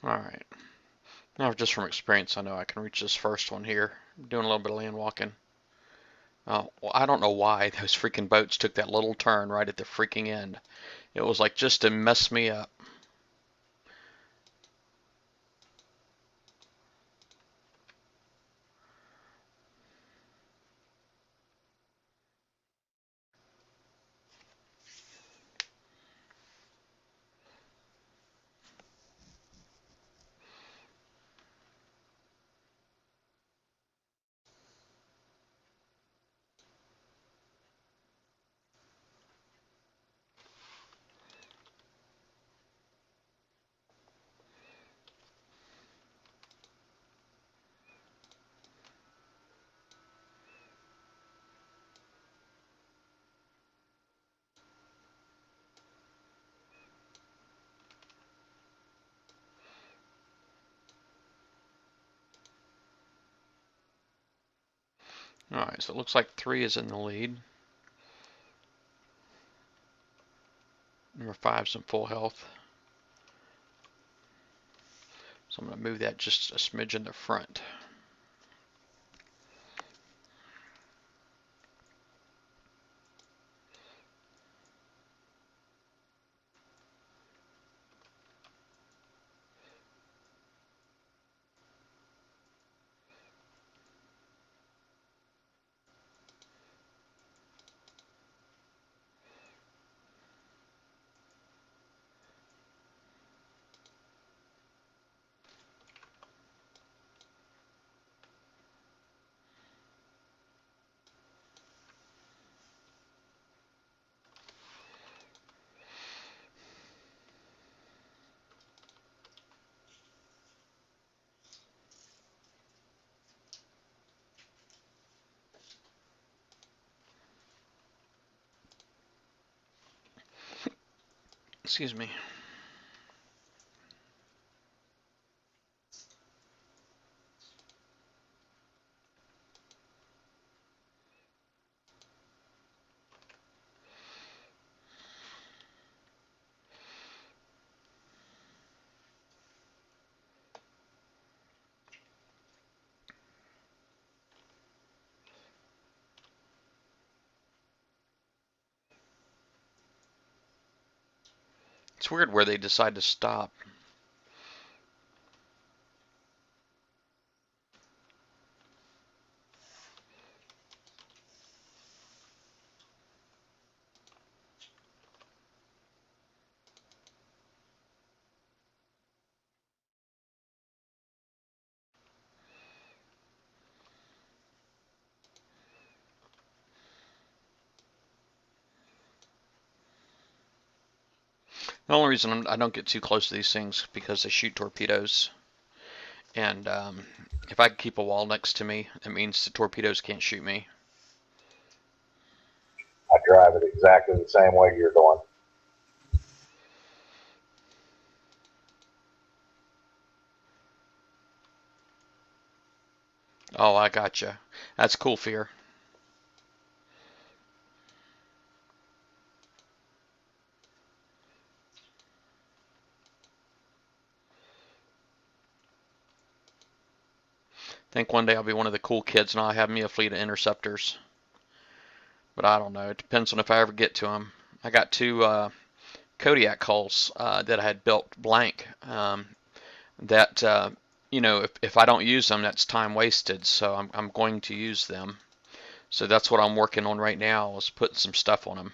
Alright. Now, just from experience, I know I can reach this first one here. I'm doing a little bit of land walking. Oh, well, I don't know why those freaking boats took that little turn right at the freaking end. It was like just to mess me up. Alright, so it looks like 3 is in the lead. Number 5's in full health. So I'm going to move that just a smidge in the front. Excuse me. It's weird where they decide to stop. The only reason I don't get too close to these things is because they shoot torpedoes. And if I keep a wall next to me, it means the torpedoes can't shoot me. I drive it exactly the same way you're going. Oh, I gotcha. That's cool, Fear. Think one day I'll be one of the cool kids and I'll have me a fleet of interceptors. But I don't know. It depends on if I ever get to them. I got 2 Kodiak hulls that I had built blank. That you know, if I don't use them, that's time wasted. So I'm going to use them. So that's what I'm working on right now, is putting some stuff on them.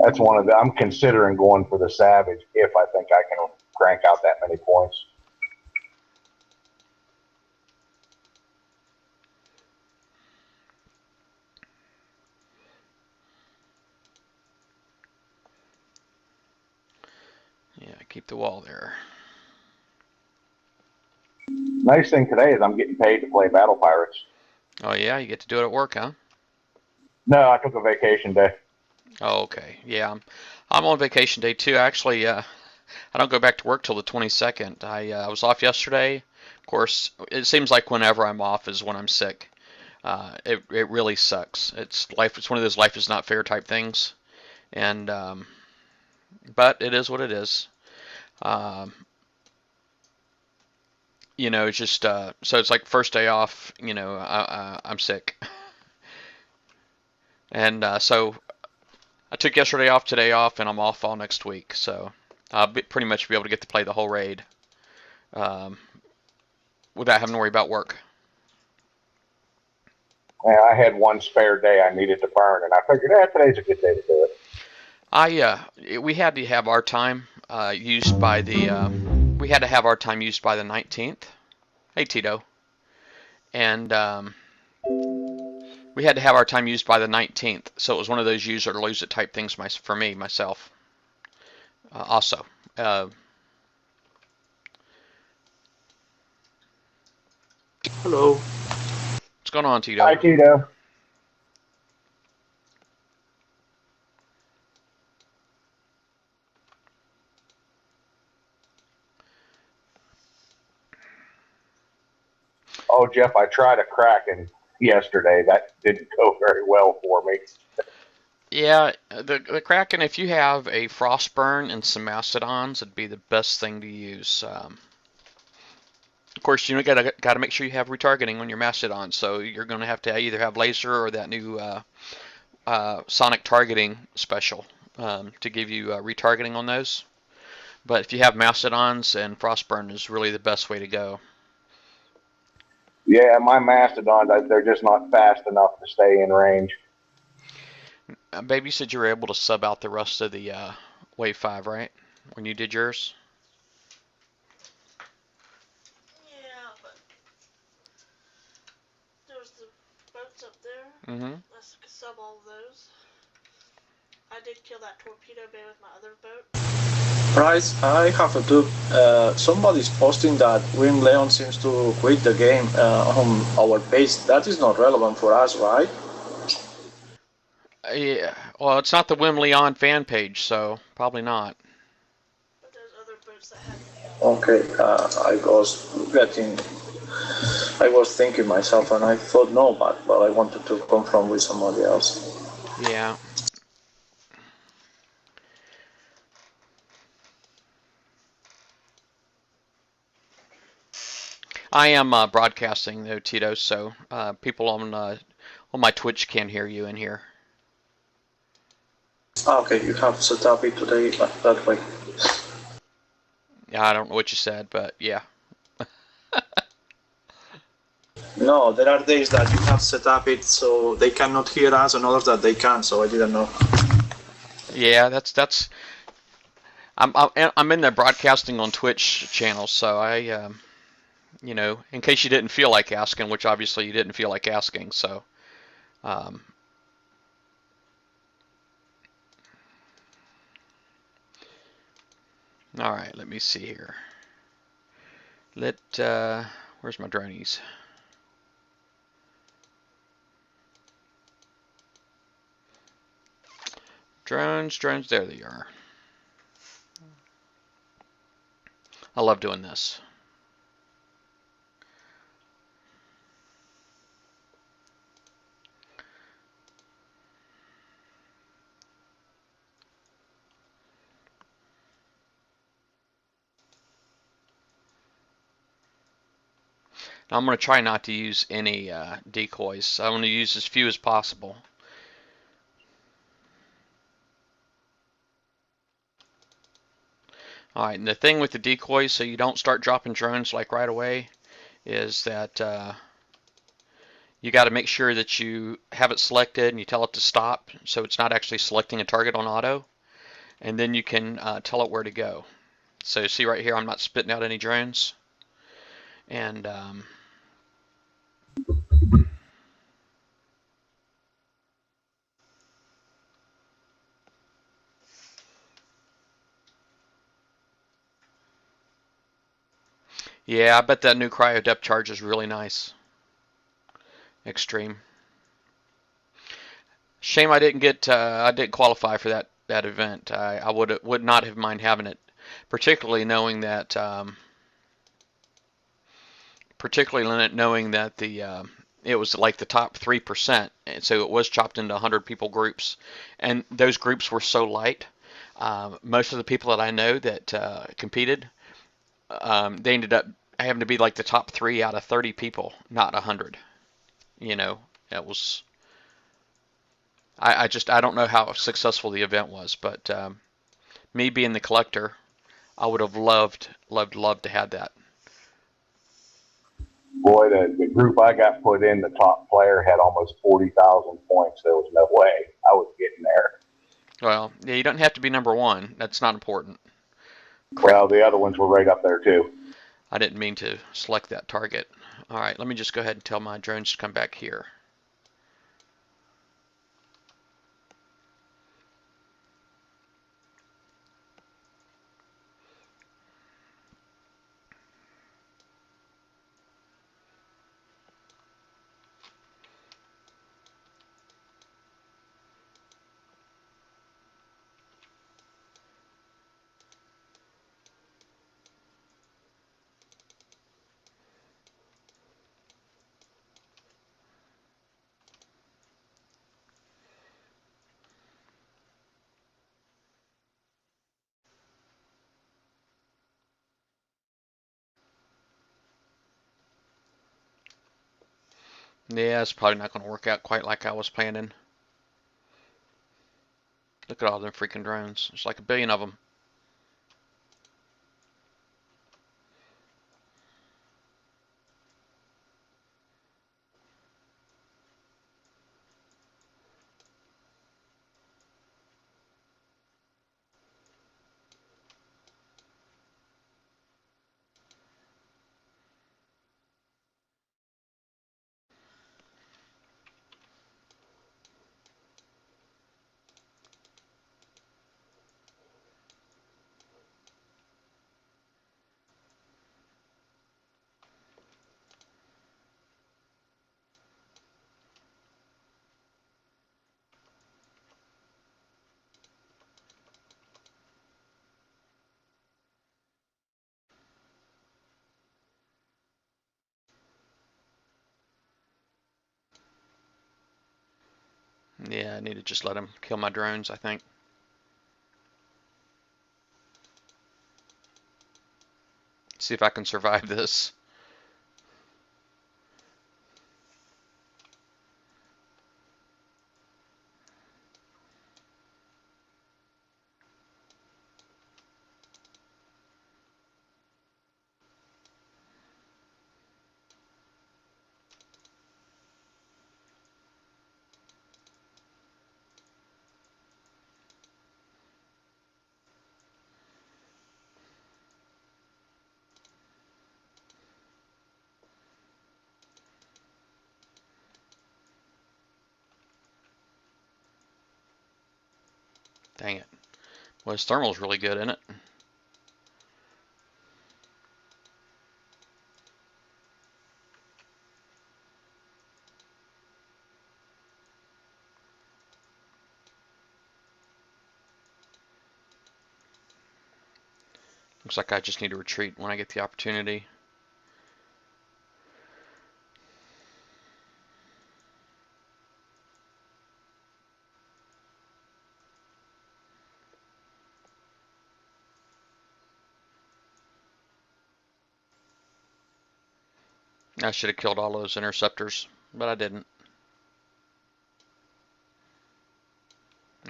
That's one of the, I'm considering going for the Savage if I think I can crank out that many points. Yeah, keep the wall there. Nice thing today is I'm getting paid to play Battle Pirates. Oh yeah, you get to do it at work, huh? No, I took a vacation day. Oh, okay. Yeah, I'm on vacation day too. Actually, I don't go back to work till the 22nd. I was off yesterday. Of course, it seems like whenever I'm off is when I'm sick. It really sucks. It's one of those life is not fair type things, and but it is what it is. You know, it's just so it's like first day off. You know, I'm sick, and so I took yesterday off, today off, and I'm off all next week. So I'll pretty much be able to get to play the whole raid um, without having to worry about work. Yeah, I had one spare day I needed to burn, and I figured, today's a good day to do it. We had to have our time used by the we had to have our time used by the 19th. Hey Tito, and we had to have our time used by the 19th. So it was one of those use it or lose it type things for me myself. Also. Hello. What's going on, Tito? Hi, Tito. Oh, Jeff, I tried a Kraken yesterday. That didn't go very well for me. Yeah, the Kraken, if you have a Frostburn and some Mastodons, it'd be the best thing to use. Of course, you gotta make sure you have retargeting on your Mastodon, so you're gonna have to either have laser or that new sonic targeting special to give you retargeting on those. But if you have Mastodons, and Frostburn is really the best way to go. Yeah, my Mastodons, they're just not fast enough to stay in range. Babe, you said you were able to sub out the rest of the Wave 5, right? When you did yours? Yeah, but there's the boats up there. Mm-hmm. I could sub all of those. I did kill that torpedo bay with my other boat. Price, I have a tip. Somebody's posting that Wim Leon seems to quit the game on our page. That is not relevant for us, right? Yeah. Well, it's not the Wim Leon fan page, so probably not. But there's other boats that had Okay, I was thinking myself, and I thought no, but I wanted to confirm with somebody else. Yeah. I am broadcasting though, Tito, so people on my Twitch can hear you in here. Okay, you have set up it today that way. Yeah, I don't know what you said, but yeah. No, there are days that you have set up it so they cannot hear us, and others that they can. So I didn't know. Yeah, that's. I'm in there broadcasting on Twitch channels, so I you know, in case you didn't feel like asking, which obviously you didn't feel like asking, so. All right, let me see here. Where's my dronies? Drones, there they are. I love doing this. Now I'm going to try not to use any decoys. I want to use as few as possible. Alright, and the thing with the decoys, so you don't start dropping drones like right away, is that you got to make sure that you have it selected and you tell it to stop, so it's not actually selecting a target on auto, and then you can tell it where to go. So see right here, I'm not spitting out any drones, and yeah, I bet that new cryo depth charge is really nice. Extreme. Shame I didn't qualify for that event. I would not have mind having it, particularly knowing that the it was like the top 3%, and so it was chopped into 100 people groups, and those groups were so light. Most of the people that I know that competed, they ended up having to be like the top 3 out of 30 people, not 100. You know, it was. I don't know how successful the event was, but me being the collector, I would have loved to have that. Boy, the group I got put in, the top player had almost 40,000 points. There was no way I was getting there. Well, yeah, you don't have to be number 1. That's not important. Crap. Well, the other ones were right up there too. I didn't mean to select that target. All right, let me just go ahead and tell my drones to come back here. Yeah, it's probably not going to work out quite like I was planning. Look at all them freaking drones. There's like a billion of them. Yeah, I need to just let them kill my drones, I think. See if I can survive this. Dang it. Well, his thermal's really good, isn't it? Looks like I just need to retreat when I get the opportunity. I should have killed all those interceptors, but I didn't.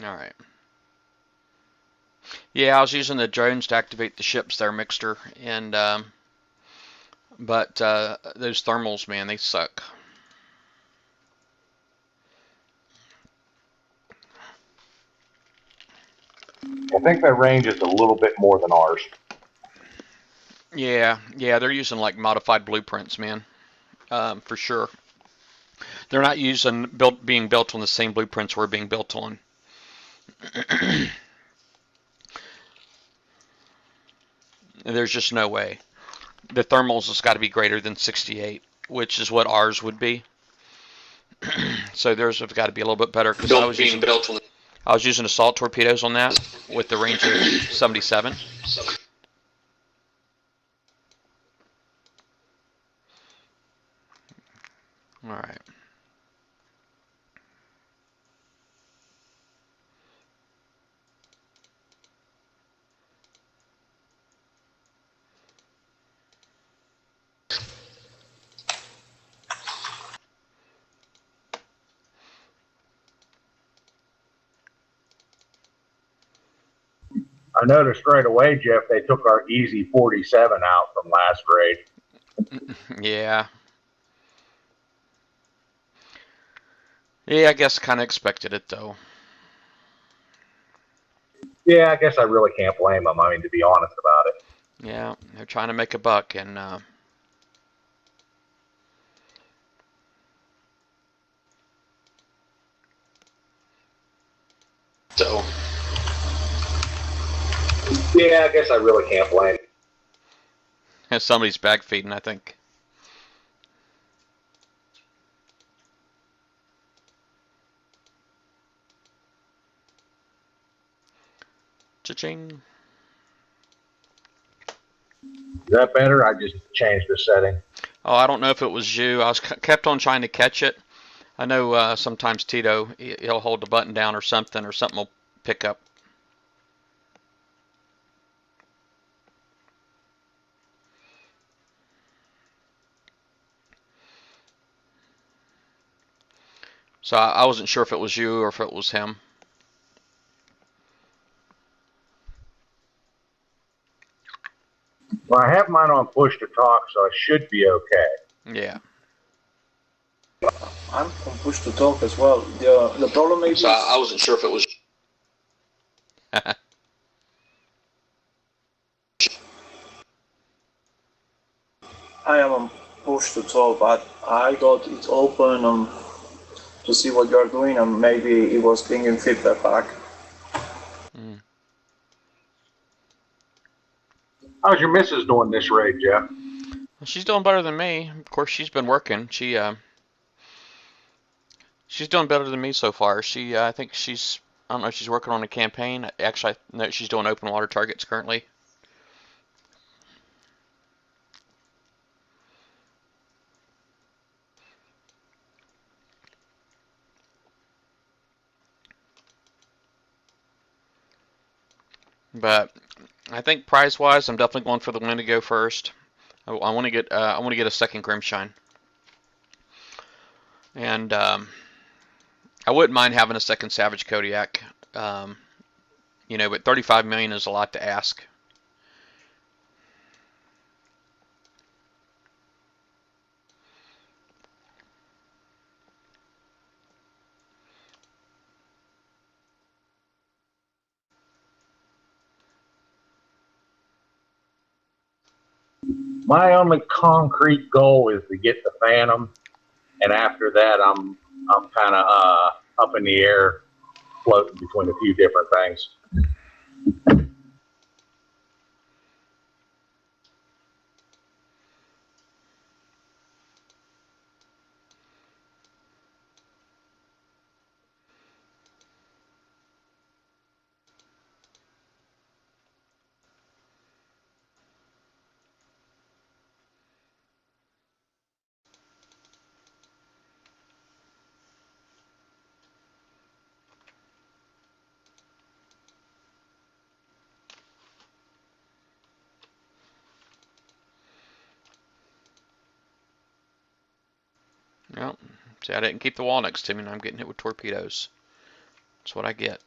Alright. Yeah, I was using the drones to activate the ships there, Mixter, and but those thermals, man, they suck. I think their range is a little bit more than ours. Yeah, they're using like modified blueprints, man, for sure. They're not using being built on the same blueprints we're being built on. There's just no way. The thermals has got to be greater than 68, which is what ours would be. So theirs have got to be a little bit better because I was using assault torpedoes on that with the range of 77. All right. I noticed right away, Jeff, they took our easy 47 out from last raid. Yeah. Yeah, I guess kind of expected it, though. Yeah, I guess I really can't blame them. I mean, to be honest about it. Yeah, they're trying to make a buck, and So. Yeah, I guess I really can't blame them. somebody's bag feeding, I think. Cha-ching. Is that better? I just changed the setting. Oh, I don't know if it was you. I was kept on trying to catch it. I know sometimes Tito, he'll hold the button down or something will pick up. So I wasn't sure if it was you or if it was him. Well, I have mine on push to talk, so I should be okay. Yeah. I'm on push to talk as well. The problem maybe. So I wasn't sure if it was. I am on push to talk, but I got it open to see what you're doing, and maybe it was bringing feedback back. Mm. How's your missus doing this raid, Jeff? Well, she's doing better than me. Of course, she's been working. She's doing better than me so far. I think I don't know if she's working on a campaign. Actually, I know she's doing open water targets currently. But I think prize-wise, I'm definitely going for the Wendigo first. I want to get a second Grimshine, and I wouldn't mind having a second Savage Kodiak. But 35 million is a lot to ask. My only concrete goal is to get the Phantom, and after that, I'm kind of up in the air, floating between a few different things. Well, see, I didn't keep the wall next to me, and I'm getting hit with torpedoes. That's what I get.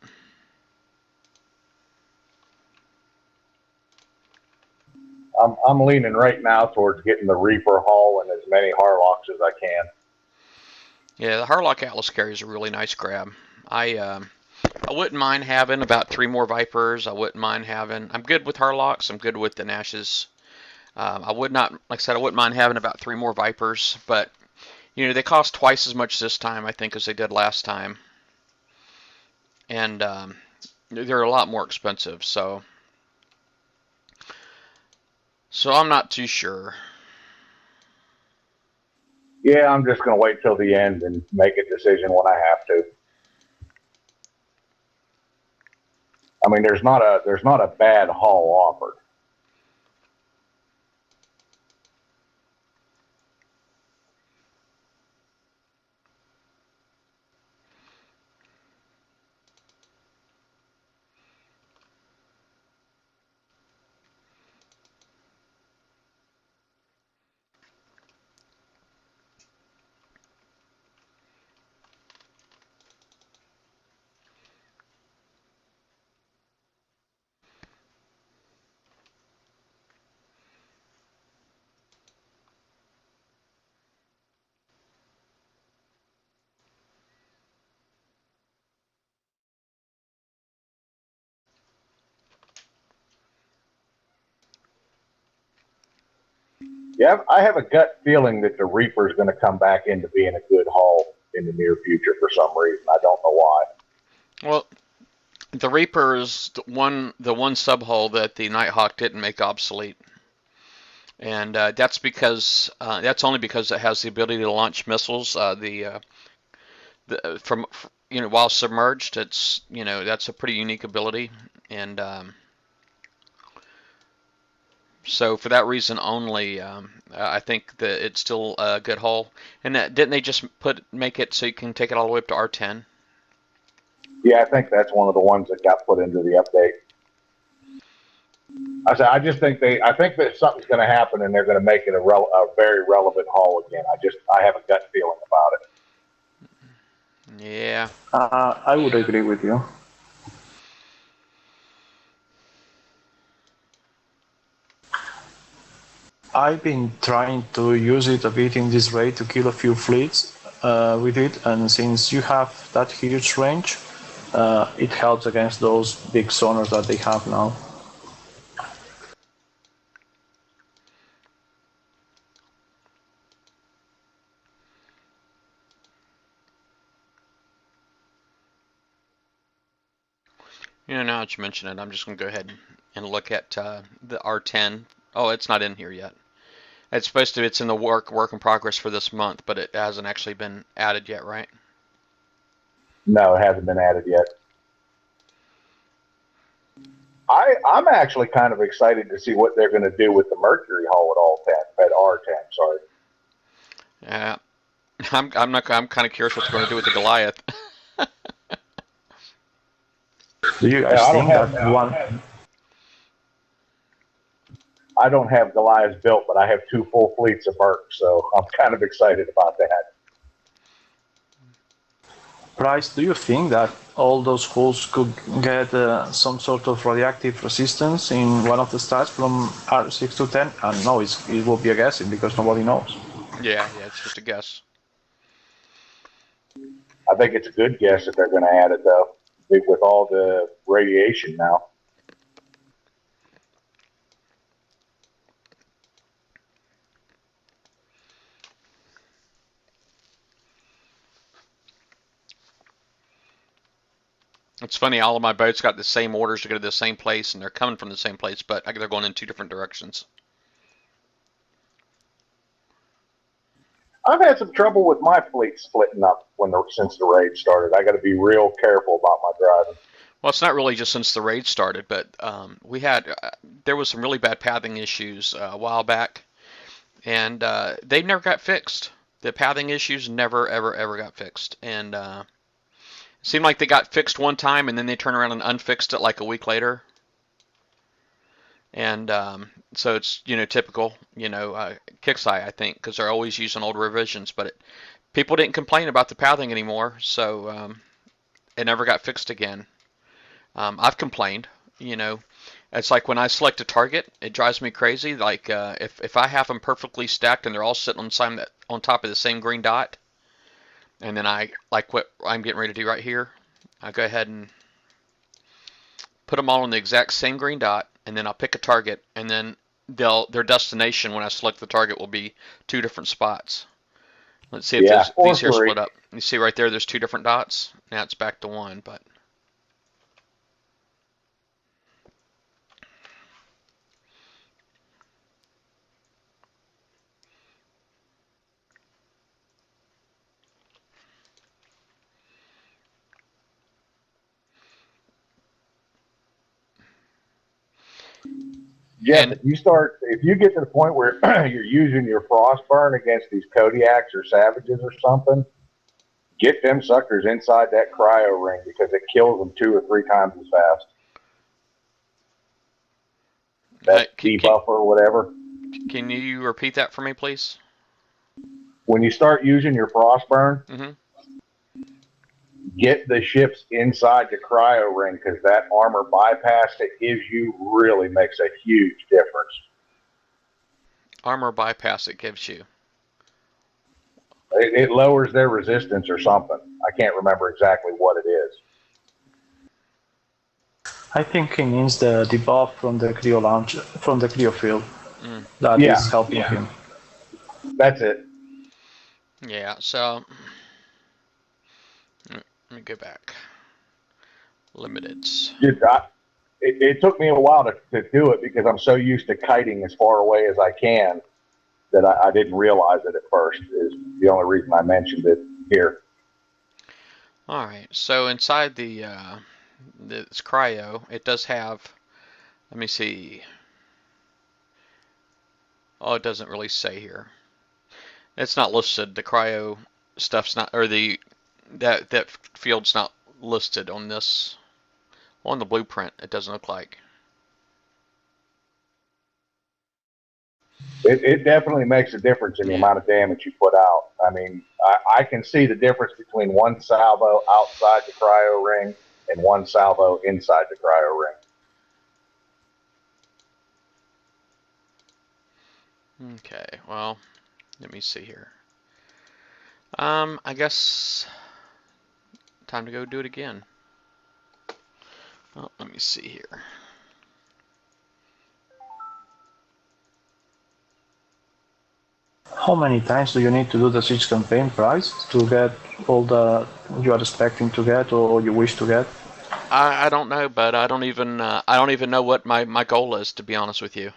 I'm leaning right now towards getting the Reaper hull and as many Harlocks as I can. Yeah, the Harlock Atlas carrier is a really nice grab. I wouldn't mind having about 3 more Vipers. I wouldn't mind having. I'm good with Harlocks. I'm good with the Nashes. I would not, like I said, I wouldn't mind having about 3 more Vipers, but they cost twice as much this time, I think, as they did last time, and they're a lot more expensive. So I'm not too sure. Yeah, I'm just going to wait till the end and make a decision when I have to. I mean, there's not a bad hull offered. Yeah, I have a gut feeling that the Reaper is going to come back into being a good haul in the near future for some reason. I don't know why. Well, the Reaper is the one sub hull that the Nighthawk didn't make obsolete, and that's because that's only because it has the ability to launch missiles. From while submerged, it's that's a pretty unique ability, and so for that reason only, I think that it's still a good hull. And didn't they just make it so you can take it all the way up to R10? Yeah, I think that's one of the ones that got put into the update. I think that something's going to happen, and they're going to make it a very relevant haul again. I have a gut feeling about it. Yeah. I would agree with you. I've been trying to use it a bit in this raid to kill a few fleets with it, and since you have that huge range, it helps against those big sonars that they have now. Now that you mention it, I'm just going to go ahead and look at the R10. Oh, it's not in here yet. It's in the work in progress for this month, but it hasn't actually been added yet, right? No, it hasn't been added yet. I'm actually kind of excited to see what they're going to do with the Mercury hull at R10. Sorry. Yeah, I'm kind of curious what they're going to do with the Goliath. Do you guys think that one? I don't have Goliaths built, but I have 2 full fleets of Mercs, so I'm kind of excited about that. Price, do you think that all those hulls could get some sort of radioactive resistance in one of the stats from R6 to 10? And no, it will be a guessing because nobody knows. Yeah, it's just a guess. I think it's a good guess that they're going to add it, though, with all the radiation now. It's funny, all of my boats got the same orders to go to the same place, and they're coming from the same place, but they're going in 2 different directions. I've had some trouble with my fleet splitting up since the raid started. I got to be real careful about my driving. Well, it's not really just since the raid started, but there was some really bad pathing issues a while back, and they never got fixed. The pathing issues never, ever got fixed, and it seemed like they got fixed one time, and then they turned around and unfixed it like a week later. And so it's typical Kixeye, I think, because they're always using old revisions, but people didn't complain about the pathing anymore, so it never got fixed again. I've complained, it's like when I select a target, it drives me crazy. Like if I have them perfectly stacked and they're all sitting on top of the same green dot, and then like what I'm getting ready to do right here, I go ahead and put them all on the exact same green dot, and then I'll pick a target, and then their destination when I select the target will be 2 different spots. Let's see if these here split up. You see right there, there's 2 different dots. Now it's back to 1, but. Jeff, if you get to the point where you're using your Frostburn against these Kodiaks or Savages or something, get them suckers inside that cryo ring because it kills them 2 or 3 times as fast. That debuff or whatever. Can you repeat that for me, please? When you start using your Frostburn, get the ships inside the cryo ring because that armor bypass it gives you really makes a huge difference. Armor bypass it gives you. It lowers their resistance or something. I can't remember exactly what it is. I think he means the debuff from the cryo launch, from the cryo field. That is helping him. That's it. Yeah, so let me go back. Limiteds. It took me a while to do it because I'm so used to kiting as far away as I can that I didn't realize it at first. Is the only reason I mentioned it here. All right, so inside this cryo, it does have. Let me see. Oh, it doesn't really say here. It's not listed. The cryo stuff's not, or that field's not listed on this on the blueprint. It doesn't look like. It definitely makes a difference in the Yeah. amount of damage you put out. I mean, I can see the difference between one salvo outside the cryo ring and one salvo inside the cryo ring. Okay. Well, let me see here. I guess time to go do it again. Well, let me see here. How many times do you need to do the Siege campaign, Price, to get all the you are expecting to get or you wish to get? I don't know, but I don't even know what my goal is, to be honest with you.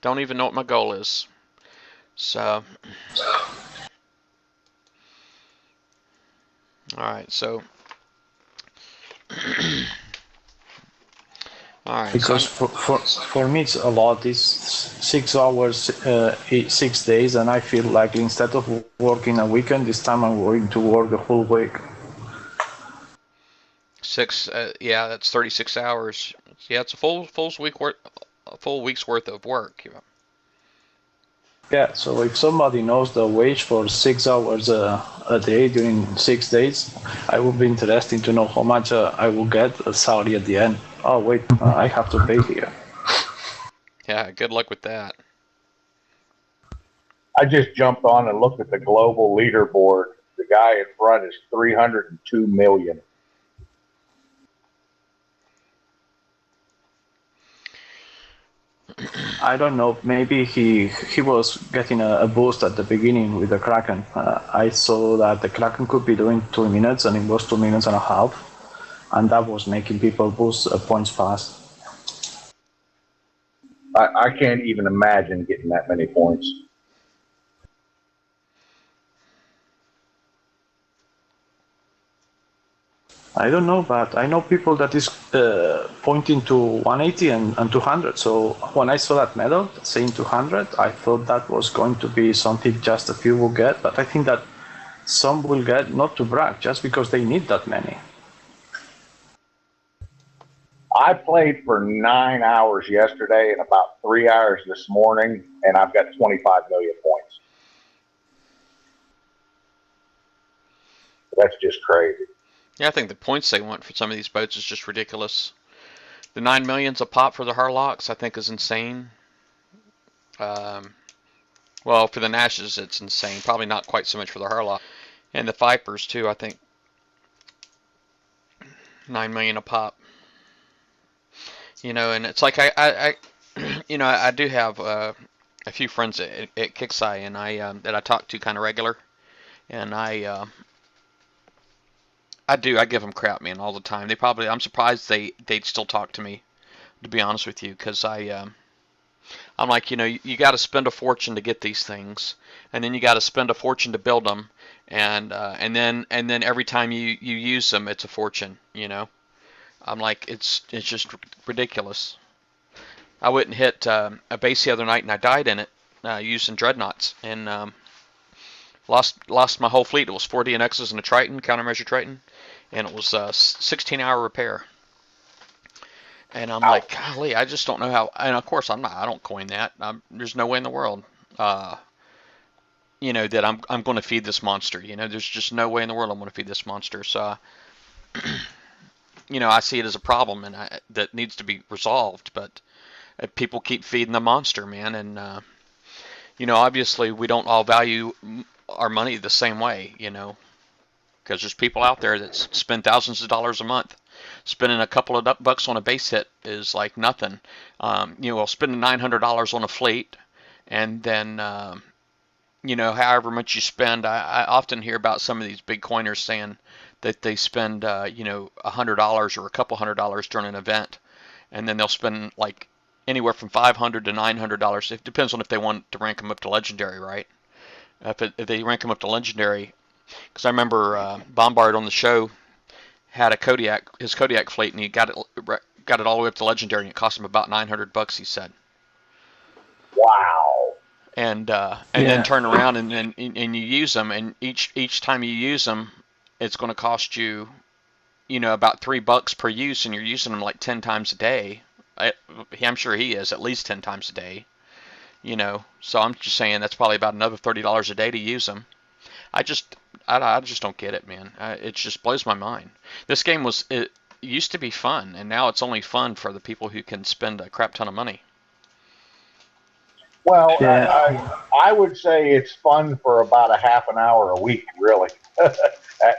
Don't even know what my goal is. So, all right. So, all right. So Because for me it's a lot. It's 6 hours, 6 days, and I feel like instead of working a weekend, this time I'm going to work the whole week. yeah, that's 36 hours. Yeah, it's a full week's worth of work. Yeah, so if somebody knows the wage for 6 hours a day during 6 days, I would be interested to know how much I will get a salary at the end. Oh wait, I have to pay here. Yeah, good luck with that. I just jumped on and looked at the global leaderboard. The guy in front is 302 million. I don't know. Maybe he was getting a boost at the beginning with the Kraken. I saw that the Kraken could be doing 2 minutes, and it was 2 minutes and a half, and that was making people boost points fast. I can't even imagine getting that many points. I don't know, but I know people that is pointing to 180 and 200. So when I saw that medal saying 200, I thought that was going to be something just a few will get. But I think that some will get not to brag, just because they need that many. I played for 9 hours yesterday and about 3 hours this morning, and I've got 25 million points. That's just crazy. Yeah, I think the points they want for some of these boats is just ridiculous. The 9 millions a pop for the Harlocks, I think, is insane. Well, for the Nashes, it's insane. Probably not quite so much for the Harlock. And the Vipers, too, I think. 9 million a pop. You know, and it's like I do have a few friends at Kixeye, and that I talk to kind of regular, and I give them crap, man, all the time. I'm surprised they'd still talk to me, to be honest with you, because I'm like, you got to spend a fortune to get these things, and then you got to spend a fortune to build them, and then every time you use them, it's a fortune, I'm like, it's just ridiculous. I went and hit a base the other night, and I died in it using dreadnoughts, and lost my whole fleet. It was 4 DNXs and a Triton, countermeasure Triton, and it was a 16-hour repair. And I'm like, golly, I just don't know how. And of course, I don't coin that. There's no way in the world, that I'm going to feed this monster. There's just no way in the world I'm going to feed this monster. So, I see it as a problem and that needs to be resolved. But people keep feeding the monster, man. And obviously we don't all value our money the same way, because there's people out there that spend thousands of dollars a month. spending a couple of bucks on a base hit is like nothing. Well, spending $900 on a fleet, and then however much you spend. I often hear about some of these big coiners saying that they spend $100 or a couple $100 during an event, and then they'll spend like anywhere from $500 to $900. It depends on if they want to rank them up to legendary, right? If they rank them up to legendary, because I remember Bombard on the show had his Kodiak fleet, and he got it all the way up to legendary, and it cost him about $900. He said. Wow. And then turn around and you use them, and each time you use them, it's going to cost you, about $3 per use, and you're using them like 10 times a day. I'm sure he is at least 10 times a day. So I'm just saying that's probably about another $30 a day to use them. I just don't get it, man. It just blows my mind. This game it used to be fun, and now it's only fun for the people who can spend a crap ton of money. Well, I would say it's fun for about a half an hour a week, really.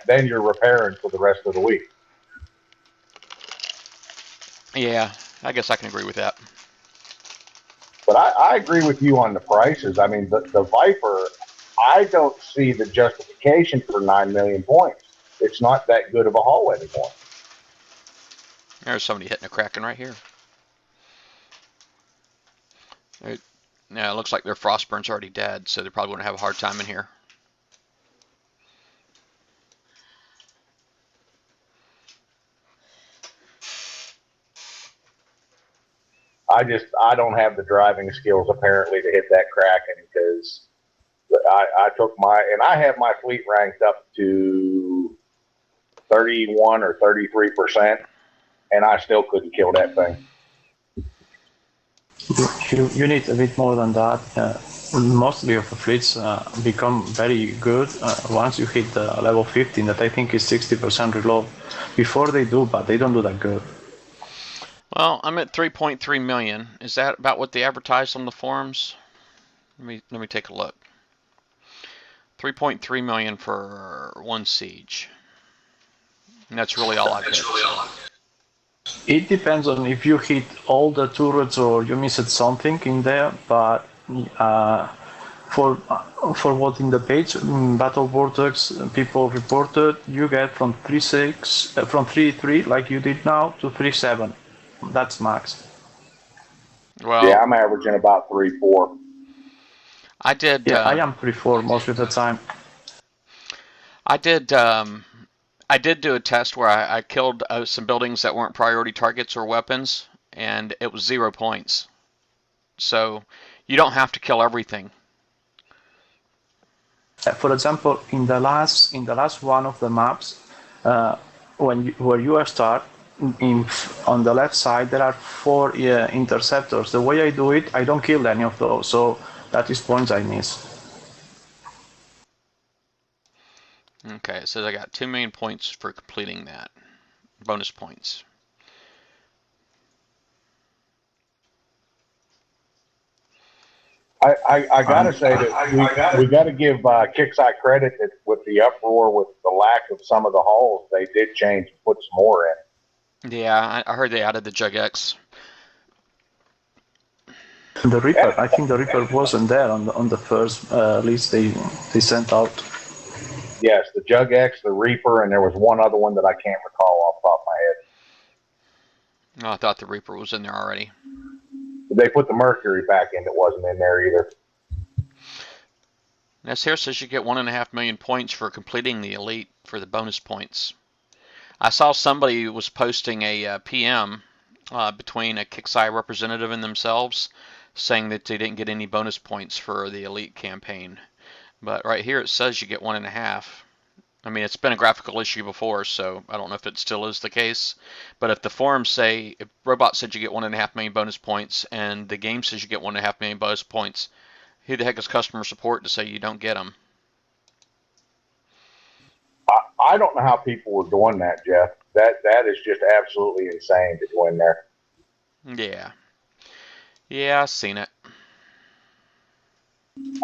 Then you're repairing for the rest of the week. Yeah, I guess I can agree with that. But I agree with you on the prices. I mean, the Viper, I don't see the justification for 9 million points. It's not that good of a haul anymore. There's somebody hitting a Kraken right here. Now it looks like their Frostburn's already dead, so they're probably going to have a hard time in here. I don't have the driving skills apparently to hit that Kraken, because I took and I have my fleet ranked up to 31 or 33%, and I still couldn't kill that thing. You need a bit more than that. Mostly of the fleets become very good once you hit level 15, that I think is 60% reload. Before they do, but they don't do that good. Well, I'm at 3.3 million. Is that about what they advertised on the forums? Let me take a look. 3.3 million for one siege. And that's really all I've hit. It depends on if you hit all the turrets or you missed something in there, but for what in the page Battle Vortex people reported, you get from 3.3 like you did now to 3.7. That's max. Well, yeah, I'm averaging about 3.4. I did. Yeah, I am 3.4 most of the time. I did do a test where I killed some buildings that weren't priority targets or weapons, and it was 0 points. So you don't have to kill everything. For example, in the last one of the maps, where you are start, on the left side there are 4 interceptors. The way I do it, I don't kill any of those, so that is points I miss. Okay, it says I got 2 million points for completing that. Bonus points. I gotta say that we gotta give Kixeye credit that with the uproar, with the lack of some of the hauls, they did change and put some more in. Yeah, I heard they added the Jug X. The Reaper, I think the Reaper wasn't there on the first list they sent out. Yes, the Jug X, the Reaper, and there was one other one that I can't recall off the top of my head. Oh, I thought the Reaper was in there already. They put the Mercury back in that wasn't in there either. This here says you get 1.5 million points for completing the Elite for the bonus points. I saw somebody was posting a PM between a Kixeye representative and themselves saying that they didn't get any bonus points for the Elite campaign. But right here it says you get 1.5. I mean, it's been a graphical issue before, so I don't know if it still is the case. But if the forums say, if Robot said you get 1.5 million bonus points, and the game says you get 1.5 million bonus points, who the heck is customer support to say you don't get them? I don't know how people were doing that, Jeff. That is just absolutely insane to go in there. Yeah. Yeah, I've seen it.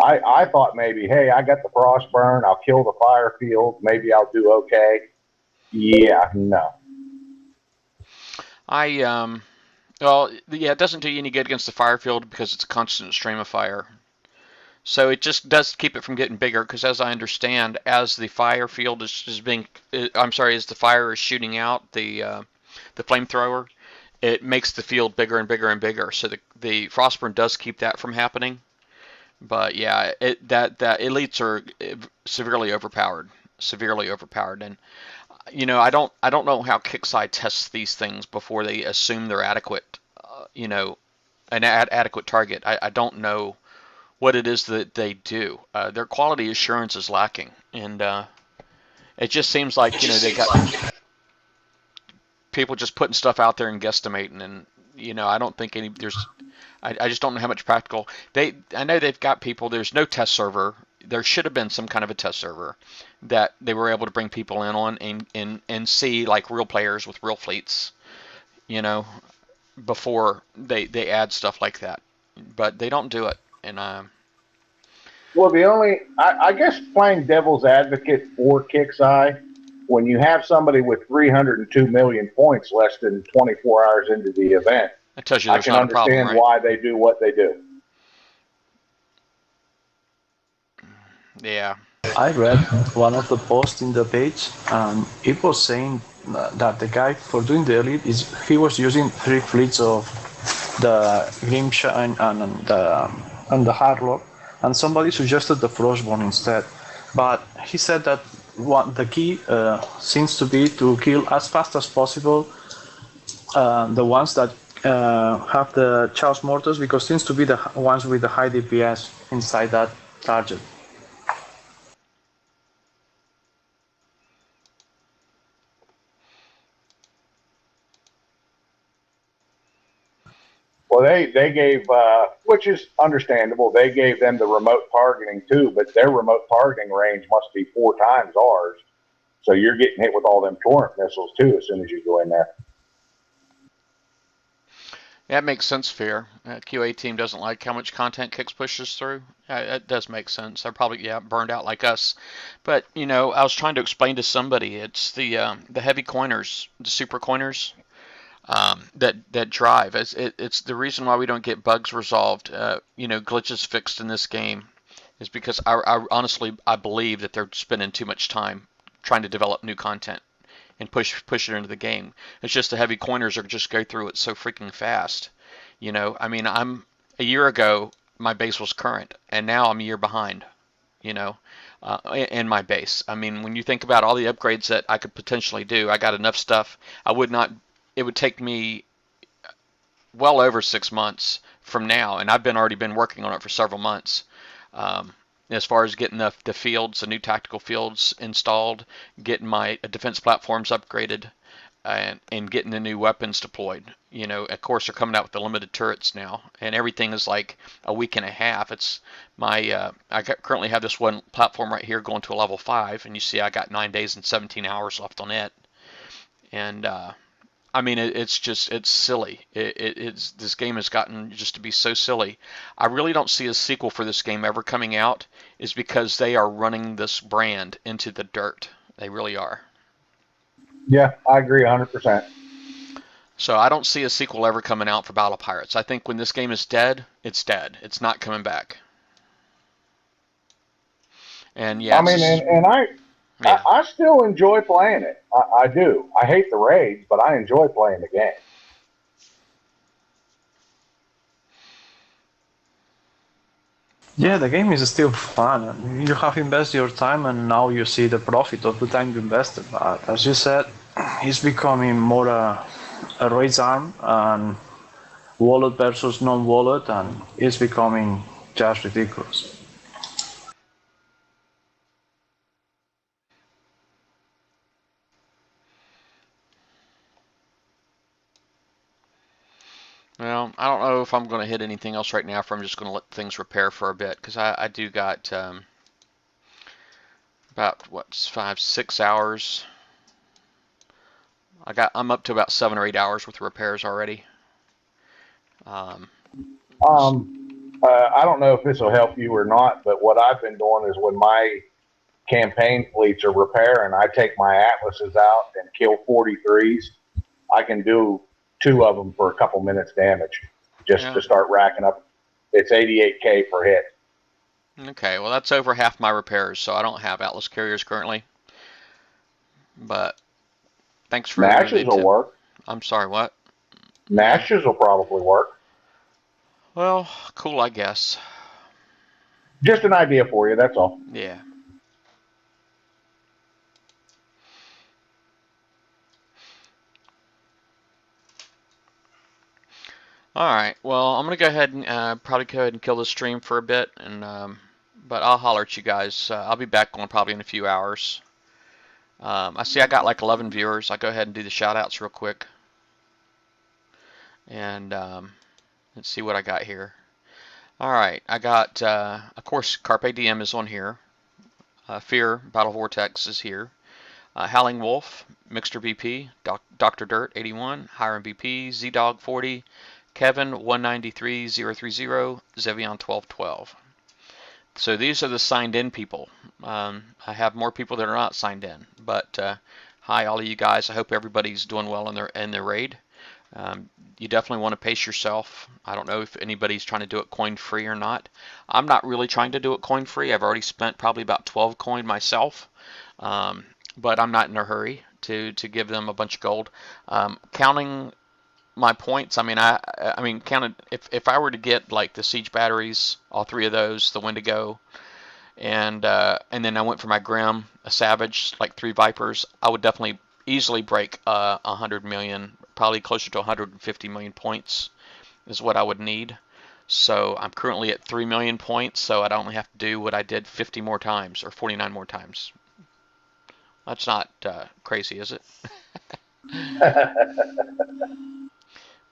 I thought maybe, hey, I got the Frostburn, I'll kill the fire field, maybe I'll do okay. Yeah, no. Well, yeah, it doesn't do you any good against the fire field because it's a constant stream of fire. So it just does keep it from getting bigger because, as I understand, as the fire field is being, I'm sorry, as the fire is shooting out the flamethrower, it makes the field bigger and bigger and bigger. So the Frostburn does keep that from happening. But yeah, that elites are severely overpowered, and I don't know how Kixeye tests these things before they assume they're adequate, an adequate target. I don't know what it is that they do. Their quality assurance is lacking, and it just seems like they got people just putting stuff out there and guesstimating, and I don't think there's. I just don't know how much practical I know they've got people. There's no test server. There should have been some kind of a test server that they were able to bring people in on and see like real players with real fleets, before they add stuff like that. But they don't do it, and Well, I guess playing devil's advocate for Kixeye, when you have somebody with 302 million points less than 24 hours into the event, that tells you I there's can not a problem, understand right? why they do what they do. Yeah. I read one of the posts in the page, and it was saying that the guy for doing the elite he was using 3 fleets of the Grimshine and the Harlock, and somebody suggested the Frostborn instead. But he said that the key seems to be to kill as fast as possible the ones that have the Chaos Mortars, because seems to be the ones with the high DPS inside that target. Well, they gave, which is understandable, they gave them the remote targeting too, but their remote targeting range must be 4 times ours. So you're getting hit with all them torrent missiles too as soon as you go in there. Yeah, it makes sense, Fear. QA team doesn't like how much content Kix pushes through. It does make sense. They're probably burned out like us. But I was trying to explain to somebody it's the heavy coiners, the super coiners, that drive. It's the reason why we don't get bugs resolved, glitches fixed in this game, is because I honestly believe that they're spending too much time trying to develop new content and push it into the game. It's just the heavy coiners are just go through it so freaking fast. I mean, I'm a year ago my base was current, and now I'm a year behind. In my base. I mean, when you think about all the upgrades that I could potentially do, I got enough stuff. I would not. It would take me well over 6 months from now, and I've already been working on it for several months. As far as getting the fields, the new tactical fields installed, getting my defense platforms upgraded, and getting the new weapons deployed. Of course, they're coming out with the limited turrets now, and everything is like a week and a half. It's I currently have this one platform right here going to a level 5, and you see I got 9 days and 17 hours left on it. And I mean, it's silly. This game has gotten just to be so silly. I really don't see a sequel for this game ever coming out, is because they are running this brand into the dirt. They really are. Yeah, I agree 100%. So I don't see a sequel ever coming out for Battle Pirates. I think when this game is dead, it's dead. It's not coming back. And yeah, I mean, I still enjoy playing it. I do. I hate the raids, but I enjoy playing the game. Yeah, the game is still fun. You have invested your time, and now you see the profit of the time you invested. But as you said, it's becoming more a race arm and wallet versus non-wallet, and it's becoming just ridiculous. Well, I don't know if I'm going to hit anything else right now, if I'm just going to let things repair for a bit, because I do got about 5-6 hours. I'm up to about 7 or 8 hours with repairs already. I don't know if this will help you or not, but what I've been doing is when my campaign fleets are repairing, I take my Atlases out and kill 43s. I can do 2 of them for a couple minutes damage, just to start racking up. It's 88K per hit. Okay, well that's over half my repairs, so I don't have Atlas carriers currently. But thanks for Mashes will work. I'm sorry, what? Mashes will probably work. Well, cool, I guess. Just an idea for you, that's all. Yeah. All right. Well, I'm gonna go ahead and probably go ahead and kill the stream for a bit, and but I'll holler at you guys. I'll be back on probably in a few hours. I see I got like 11 viewers. I'll go ahead and do the shout outs real quick. And let's see what I got here. All right. I got, of course, Carpe Diem is on here. Fear, Battle Vortex is here. Howling Wolf, Mixter BP, Dr. Dirt 81, Hiram BP, Z-Dog 40, Kevin 193030, Zevion 1212. So these are the signed in people. I have more people that are not signed in, but hi all of you guys. I hope everybody's doing well in their raid. You definitely want to pace yourself. I don't know if anybody's trying to do it coin free or not. I'm not really trying to do it coin free. I've already spent probably about 12 coin myself, but I'm not in a hurry to give them a bunch of gold. Counting my points, I mean counted if I were to get like the siege batteries, all 3 of those, the Wendigo, and then I went for my Grim, a Savage, like 3 Vipers, I would definitely easily break 100 million, probably closer to 150 million points is what I would need. So I'm currently at 3 million points, so I'd only have to do what I did 50 more times or 49 more times. That's not crazy, is it?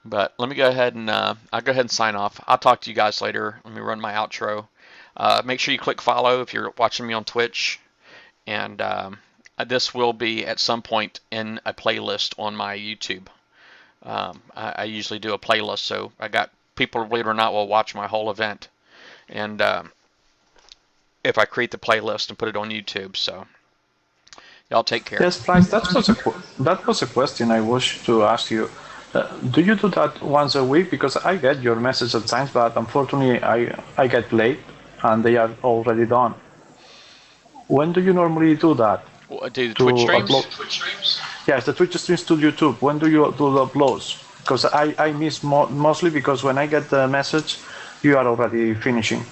But let me go ahead and I'll go ahead and sign off. I'll talk to you guys later. Let me run my outro. Make sure you click follow if you're watching me on Twitch, and this will be at some point in a playlist on my YouTube. I usually do a playlist, so I got people, believe it or not, will watch my whole event, and if I create the playlist and put it on YouTube. So y'all take care. Yes, Price, that was a question I wish to ask you. Do you do that once a week? Because I get your message at times, but unfortunately I get late and they are already done. When do you normally do that? Do the Twitch streams? Yes, the Twitch streams to YouTube. When do you do the uploads? Because I miss mostly because when I get the message, you are already finishing.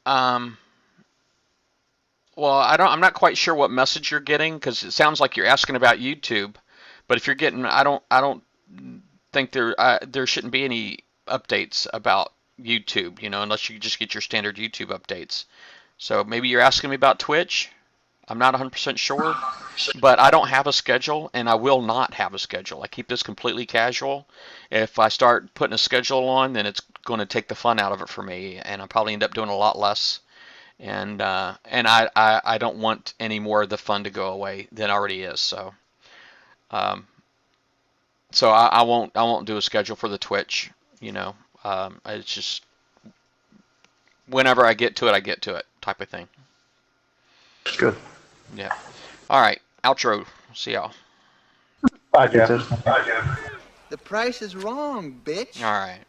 Well, I'm not quite sure what message you're getting, because it sounds like you're asking about YouTube. But if you're getting, I don't think there shouldn't be any updates about YouTube, unless you just get your standard YouTube updates. So maybe you're asking me about Twitch. I'm not 100% sure, but I don't have a schedule, and I will not have a schedule. I keep this completely casual. If I start putting a schedule on, then it's going to take the fun out of it for me, and I'll probably end up doing a lot less. And I don't want any more of the fun to go away than already is. So I won't do a schedule for the Twitch. It's just whenever I get to it type of thing. Good. Yeah. All right. Outro. See y'all. Bye, Jeff. The price is wrong, bitch. All right.